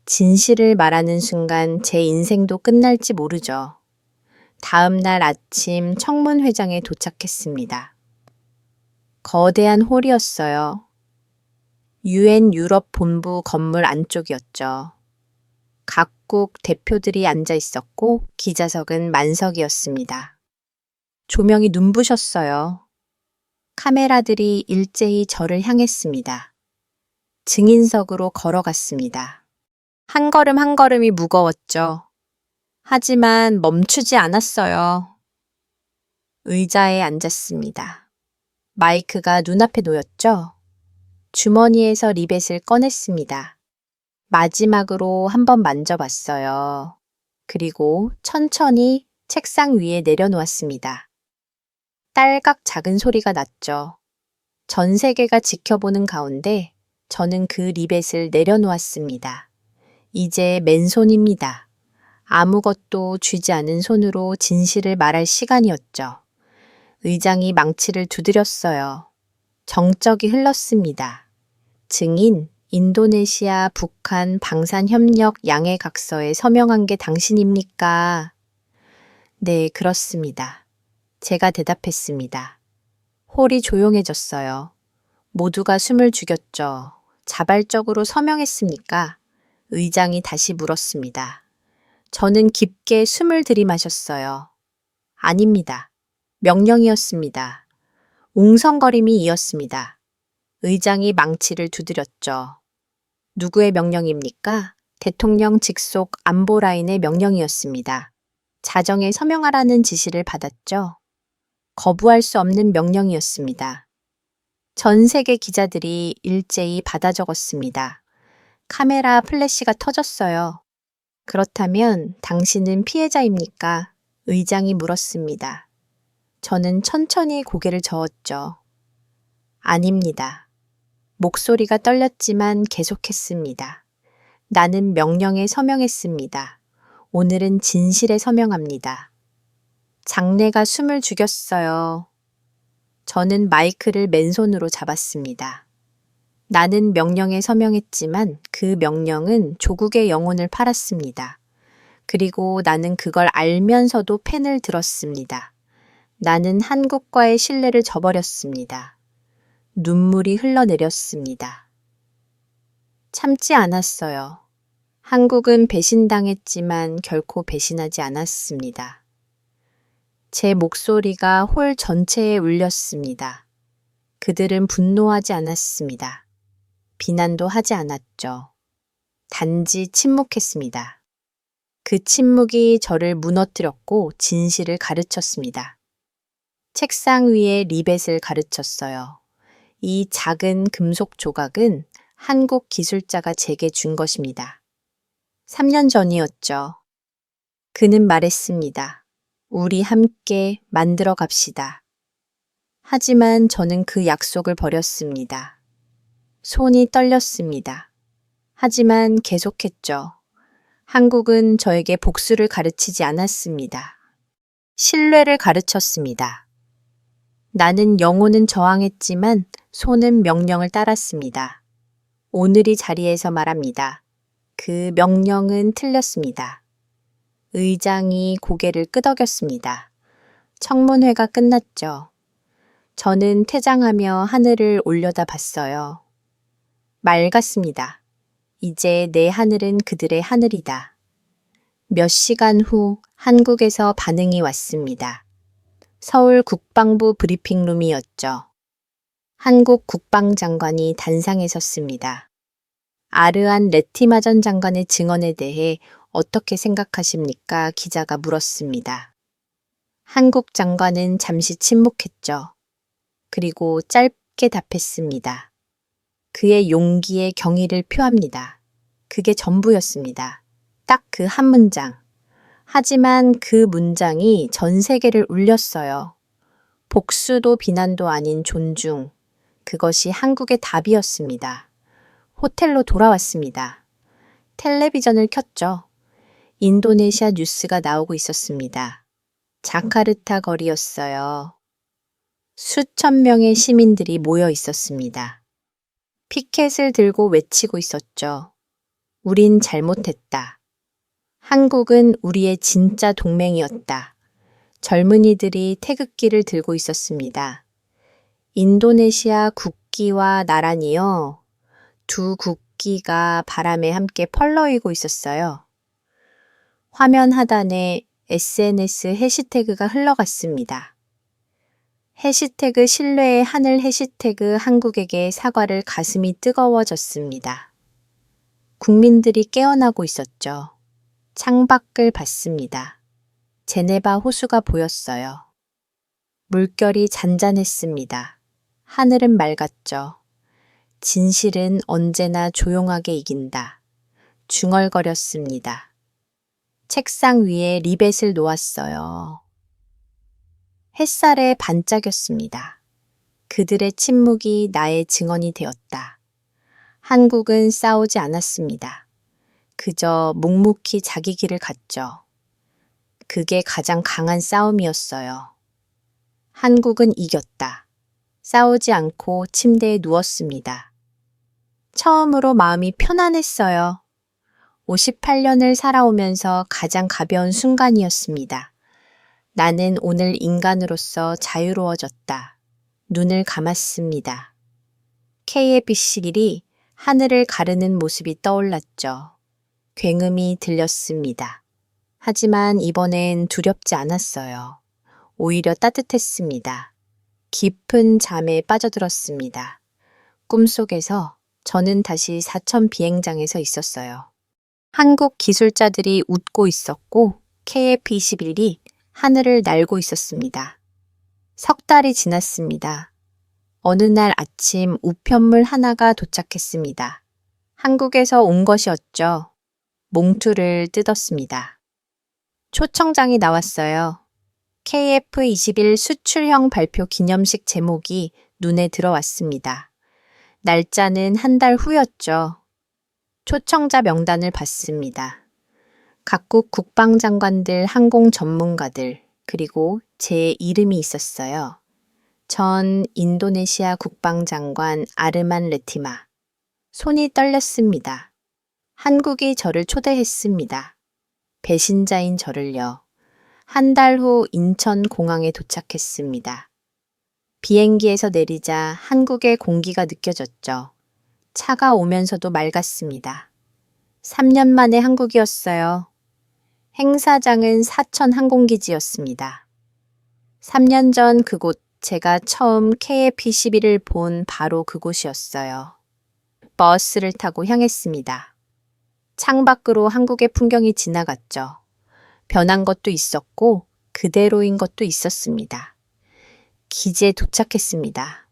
진실을 말하는 순간 제 인생도 끝날지 모르죠. 다음 날 아침 청문회장에 도착했습니다. 거대한 홀이었어요. UN 유럽 본부 건물 안쪽이었죠. 각국 대표들이 앉아 있었고 기자석은 만석이었습니다. 조명이 눈부셨어요. 카메라들이 일제히 저를 향했습니다. 증인석으로 걸어갔습니다. 한 걸음 한 걸음이 무거웠죠. 하지만 멈추지 않았어요. 의자에 앉았습니다. 마이크가 눈앞에 놓였죠. 주머니에서 리벳을 꺼냈습니다. 마지막으로 한번 만져봤어요. 그리고 천천히 책상 위에 내려놓았습니다. 딸깍 작은 소리가 났죠. 전 세계가 지켜보는 가운데 저는 그 리벳을 내려놓았습니다. 이제 맨손입니다. 아무것도 쥐지 않은 손으로 진실을 말할 시간이었죠. 의장이 망치를 두드렸어요. 정적이 흘렀습니다. 증인, 인도네시아, 북한 방산협력 양해각서에 서명한 게 당신입니까? 네, 그렇습니다. 제가 대답했습니다. 홀이 조용해졌어요. 모두가 숨을 죽였죠. 자발적으로 서명했습니까? 의장이 다시 물었습니다. 저는 깊게 숨을 들이마셨어요. 아닙니다. 명령이었습니다. 웅성거림이 이었습니다. 의장이 망치를 두드렸죠. 누구의 명령입니까? 대통령 직속 안보라인의 명령이었습니다. 자정에 서명하라는 지시를 받았죠. 거부할 수 없는 명령이었습니다. 전 세계 기자들이 일제히 받아 적었습니다. 카메라 플래시가 터졌어요. 그렇다면 당신은 피해자입니까? 의장이 물었습니다. 저는 천천히 고개를 저었죠. 아닙니다. 목소리가 떨렸지만 계속했습니다. 나는 명령에 서명했습니다. 오늘은 진실에 서명합니다. 장내가 숨을 죽였어요. 저는 마이크를 맨손으로 잡았습니다. 나는 명령에 서명했지만 그 명령은 조국의 영혼을 팔았습니다. 그리고 나는 그걸 알면서도 펜을 들었습니다. 나는 한국과의 신뢰를 저버렸습니다. 눈물이 흘러내렸습니다. 참지 않았어요. 한국은 배신당했지만 결코 배신하지 않았습니다. 제 목소리가 홀 전체에 울렸습니다. 그들은 분노하지 않았습니다. 비난도 하지 않았죠. 단지 침묵했습니다. 그 침묵이 저를 무너뜨렸고 진실을 가르쳤습니다. 책상 위에 리벳을 가르쳤어요. 이 작은 금속 조각은 한국 기술자가 제게 준 것입니다. 3년 전이었죠. 그는 말했습니다. 우리 함께 만들어 갑시다. 하지만 저는 그 약속을 버렸습니다. 손이 떨렸습니다. 하지만 계속했죠. 한국은 저에게 복수를 가르치지 않았습니다. 신뢰를 가르쳤습니다. 나는 영혼은 저항했지만 손은 명령을 따랐습니다. 오늘 이 자리에서 말합니다. 그 명령은 틀렸습니다. 의장이 고개를 끄덕였습니다. 청문회가 끝났죠. 저는 퇴장하며 하늘을 올려다봤어요. 맑았습니다. 이제 내 하늘은 그들의 하늘이다. 몇 시간 후 한국에서 반응이 왔습니다. 서울 국방부 브리핑룸이었죠. 한국 국방장관이 단상에 섰습니다. 아르안 레티마 전 장관의 증언에 대해 어떻게 생각하십니까? 기자가 물었습니다. 한국 장관은 잠시 침묵했죠. 그리고 짧게 답했습니다. 그의 용기에 경의를 표합니다. 그게 전부였습니다. 딱 그 한 문장. 하지만 그 문장이 전 세계를 울렸어요. 복수도 비난도 아닌 존중. 그것이 한국의 답이었습니다. 호텔로 돌아왔습니다. 텔레비전을 켰죠. 인도네시아 뉴스가 나오고 있었습니다. 자카르타 거리였어요. 수천 명의 시민들이 모여 있었습니다. 피켓을 들고 외치고 있었죠. 우린 잘못했다. 한국은 우리의 진짜 동맹이었다. 젊은이들이 태극기를 들고 있었습니다. 인도네시아 국기와 나란히요. 두 국기가 바람에 함께 펄럭이고 있었어요. 화면 하단에 SNS 해시태그가 흘러갔습니다. 해시태그 신뢰의 하늘 해시태그 한국에게 사과를 가슴이 뜨거워졌습니다. 국민들이 깨어나고 있었죠. 창밖을 봤습니다. 제네바 호수가 보였어요. 물결이 잔잔했습니다. 하늘은 맑았죠. 진실은 언제나 조용하게 이긴다. 중얼거렸습니다. 책상 위에 리벳을 놓았어요. 햇살에 반짝였습니다. 그들의 침묵이 나의 증언이 되었다. 한국은 싸우지 않았습니다. 그저 묵묵히 자기 길을 갔죠. 그게 가장 강한 싸움이었어요. 한국은 이겼다. 싸우지 않고 침대에 누웠습니다. 처음으로 마음이 편안했어요. 58년을 살아오면서 가장 가벼운 순간이었습니다. 나는 오늘 인간으로서 자유로워졌다. 눈을 감았습니다. KF-21이 하늘을 가르는 모습이 떠올랐죠. 굉음이 들렸습니다. 하지만 이번엔 두렵지 않았어요. 오히려 따뜻했습니다. 깊은 잠에 빠져들었습니다. 꿈속에서 저는 다시 사천 비행장에서 있었어요. 한국 기술자들이 웃고 있었고 KF-21이 하늘을 날고 있었습니다. 석 달이 지났습니다. 어느 날 아침 우편물 하나가 도착했습니다. 한국에서 온 것이었죠. 몽투를 뜯었습니다. 초청장이 나왔어요. KF-21 수출형 발표 기념식 제목이 눈에 들어왔습니다. 날짜는 한 달 후였죠. 초청자 명단을 봤습니다. 각국 국방장관들, 항공 전문가들, 그리고 제 이름이 있었어요. 전 인도네시아 국방장관 아르만 레티마. 손이 떨렸습니다. 한국이 저를 초대했습니다. 배신자인 저를요. 한 달 후 인천 공항에 도착했습니다. 비행기에서 내리자 한국의 공기가 느껴졌죠. 차가 오면서도 맑았습니다. 3년 만에 한국이었어요. 행사장은 사천 항공기지였습니다. 3년 전 그곳 제가 처음 KF-21을 본 바로 그곳이었어요. 버스를 타고 향했습니다. 창밖으로 한국의 풍경이 지나갔죠. 변한 것도 있었고 그대로인 것도 있었습니다. 기지에 도착했습니다.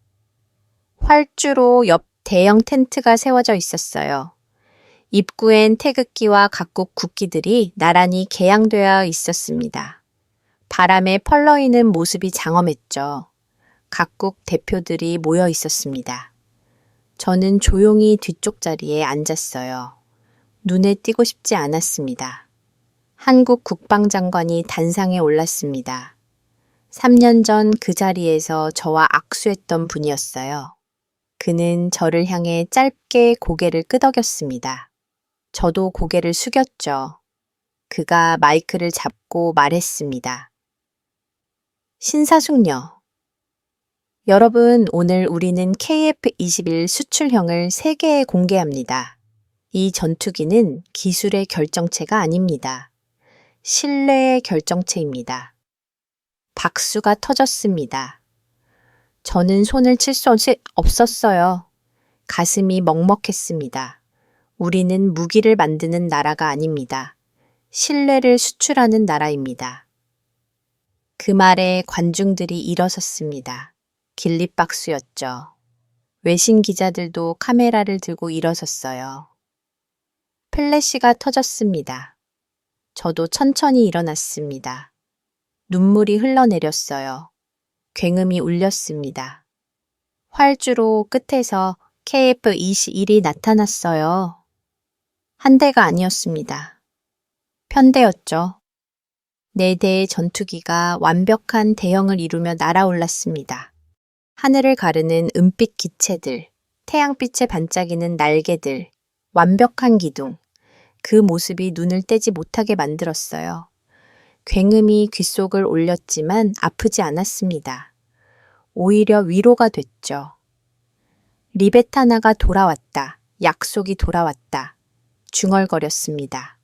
활주로 옆 대형 텐트가 세워져 있었어요. 입구엔 태극기와 각국 국기들이 나란히 개양되어 있었습니다. 바람에 펄럭이는 모습이 장엄했죠. 각국 대표들이 모여 있었습니다. 저는 조용히 뒤쪽 자리에 앉았어요. 눈에 띄고 싶지 않았습니다. 한국 국방장관이 단상에 올랐습니다. 3년 전 그 자리에서 저와 악수했던 분이었어요. 그는 저를 향해 짧게 고개를 끄덕였습니다. 저도 고개를 숙였죠. 그가 마이크를 잡고 말했습니다. 신사숙녀. 여러분, 오늘 우리는 KF-21 수출형을 세계에 공개합니다. 이 전투기는 기술의 결정체가 아닙니다. 신뢰의 결정체입니다. 박수가 터졌습니다. 저는 손을 칠 수 없었어요. 가슴이 먹먹했습니다. 우리는 무기를 만드는 나라가 아닙니다. 신뢰를 수출하는 나라입니다. 그 말에 관중들이 일어섰습니다. 길립박수였죠. 외신 기자들도 카메라를 들고 일어섰어요. 플래시가 터졌습니다. 저도 천천히 일어났습니다. 눈물이 흘러내렸어요. 굉음이 울렸습니다. 활주로 끝에서 KF-21이 나타났어요. 한 대가 아니었습니다. 편대였죠. 4대의 전투기가 완벽한 대형을 이루며 날아올랐습니다. 하늘을 가르는 은빛 기체들, 태양빛에 반짝이는 날개들, 완벽한 기둥, 그 모습이 눈을 떼지 못하게 만들었어요. 굉음이 귓속을 올렸지만 아프지 않았습니다. 오히려 위로가 됐죠. 리베타나가 돌아왔다. 약속이 돌아왔다. 중얼거렸습니다.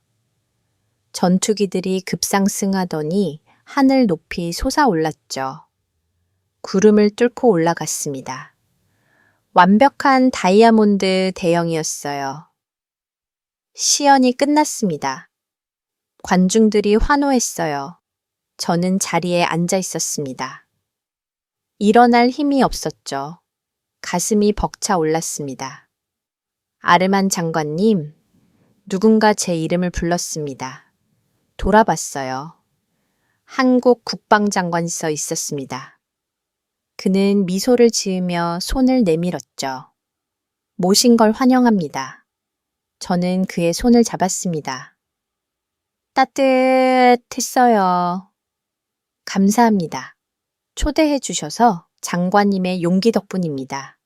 전투기들이 급상승하더니 하늘 높이 솟아올랐죠. 구름을 뚫고 올라갔습니다. 완벽한 다이아몬드 대형이었어요. 시연이 끝났습니다. 관중들이 환호했어요. 저는 자리에 앉아 있었습니다. 일어날 힘이 없었죠. 가슴이 벅차 올랐습니다. 아르만 장관님, 누군가 제 이름을 불렀습니다. 돌아봤어요. 한국 국방장관이 서 있었습니다. 그는 미소를 지으며 손을 내밀었죠. 모신 걸 환영합니다. 저는 그의 손을 잡았습니다. 따뜻했어요. 감사합니다. 초대해 주셔서 장관님의 용기 덕분입니다.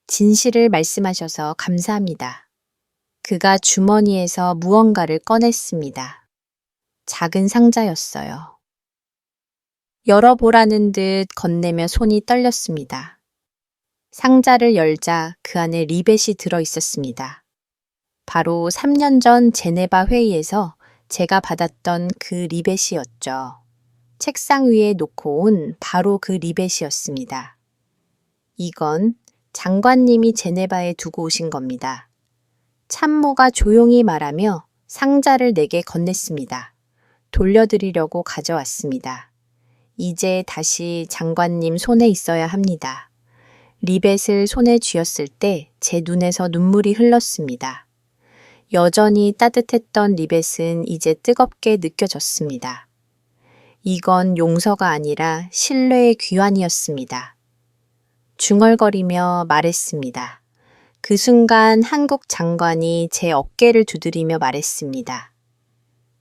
진실을 말씀하셔서 감사합니다. 그가 주머니에서 무언가를 꺼냈습니다. 작은 상자였어요. 열어보라는 듯 건네며 손이 떨렸습니다. 상자를 열자 그 안에 리벳이 들어 있었습니다. 바로 3년 전 제네바 회의에서 제가 받았던 그 리벳이었죠. 책상 위에 놓고 온 바로 그 리벳이었습니다. 이건 장관님이 제네바에 두고 오신 겁니다. 참모가 조용히 말하며 상자를 내게 건넸습니다. 돌려드리려고 가져왔습니다. 이제 다시 장관님 손에 있어야 합니다. 리벳을 손에 쥐었을 때 제 눈에서 눈물이 흘렀습니다. 여전히 따뜻했던 리벳은 이제 뜨겁게 느껴졌습니다. 이건 용서가 아니라 신뢰의 귀환이었습니다. 중얼거리며 말했습니다. 그 순간 한국 장관이 제 어깨를 두드리며 말했습니다.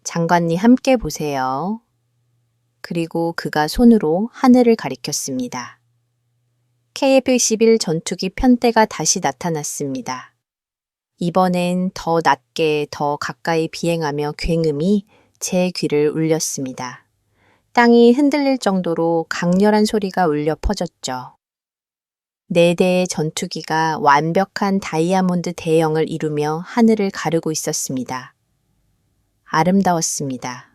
장관님 함께 보세요. 그리고 그가 손으로 하늘을 가리켰습니다. KF-11 전투기 편대가 다시 나타났습니다. 이번엔 더 낮게 더 가까이 비행하며 굉음이 제 귀를 울렸습니다. 땅이 흔들릴 정도로 강렬한 소리가 울려 퍼졌죠. 4대의 전투기가 완벽한 다이아몬드 대형을 이루며 하늘을 가르고 있었습니다. 아름다웠습니다.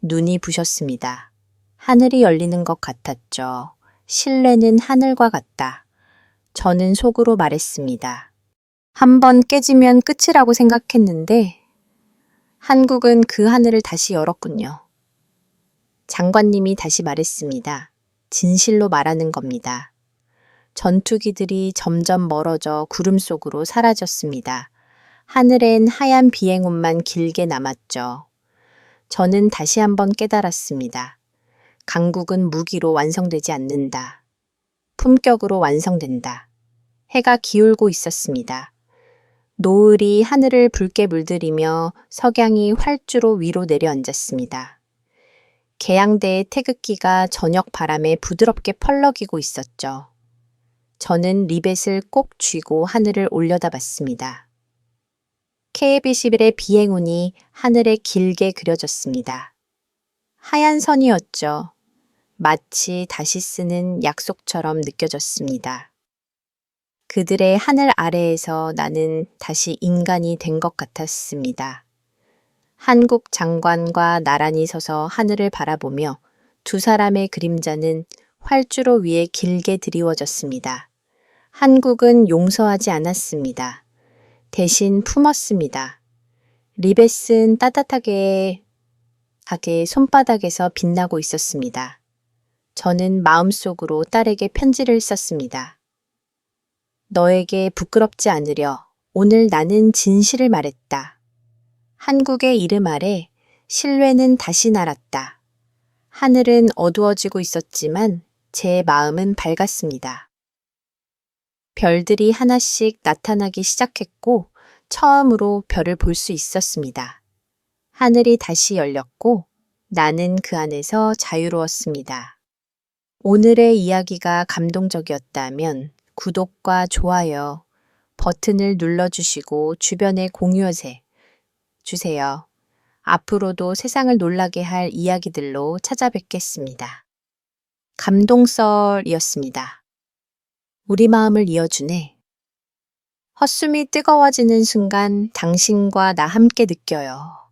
눈이 부셨습니다. 하늘이 열리는 것 같았죠. 신뢰는 하늘과 같다. 저는 속으로 말했습니다. 한번 깨지면 끝이라고 생각했는데 한국은 그 하늘을 다시 열었군요. 장관님이 다시 말했습니다. 진실로 말하는 겁니다. 전투기들이 점점 멀어져 구름 속으로 사라졌습니다. 하늘엔 하얀 비행운만 길게 남았죠. 저는 다시 한번 깨달았습니다. 강국은 무기로 완성되지 않는다. 품격으로 완성된다. 해가 기울고 있었습니다. 노을이 하늘을 붉게 물들이며 석양이 활주로 위로 내려앉았습니다. 개양대의 태극기가 저녁 바람에 부드럽게 펄럭이고 있었죠. 저는 리벳을 꼭 쥐고 하늘을 올려다봤습니다. KF-11의 비행운이 하늘에 길게 그려졌습니다. 하얀 선이었죠. 마치 다시 쓰는 약속처럼 느껴졌습니다. 그들의 하늘 아래에서 나는 다시 인간이 된 것 같았습니다. 한국 장관과 나란히 서서 하늘을 바라보며 두 사람의 그림자는 활주로 위에 길게 드리워졌습니다. 한국은 용서하지 않았습니다. 대신 품었습니다. 리벳은 따뜻하게 손바닥에서 빛나고 있었습니다. 저는 마음속으로 딸에게 편지를 썼습니다. 너에게 부끄럽지 않으려 오늘 나는 진실을 말했다. 한국의 이름 아래 신뢰는 다시 날았다. 하늘은 어두워지고 있었지만 제 마음은 밝았습니다. 별들이 하나씩 나타나기 시작했고 처음으로 별을 볼 수 있었습니다. 하늘이 다시 열렸고 나는 그 안에서 자유로웠습니다. 오늘의 이야기가 감동적이었다면 구독과 좋아요 버튼을 눌러주시고 주변에 공유해 주세요. 앞으로도 세상을 놀라게 할 이야기들로 찾아뵙겠습니다. 감동설이었습니다. 우리 마음을 이어주네. 헛숨이 뜨거워지는 순간 당신과 나 함께 느껴요.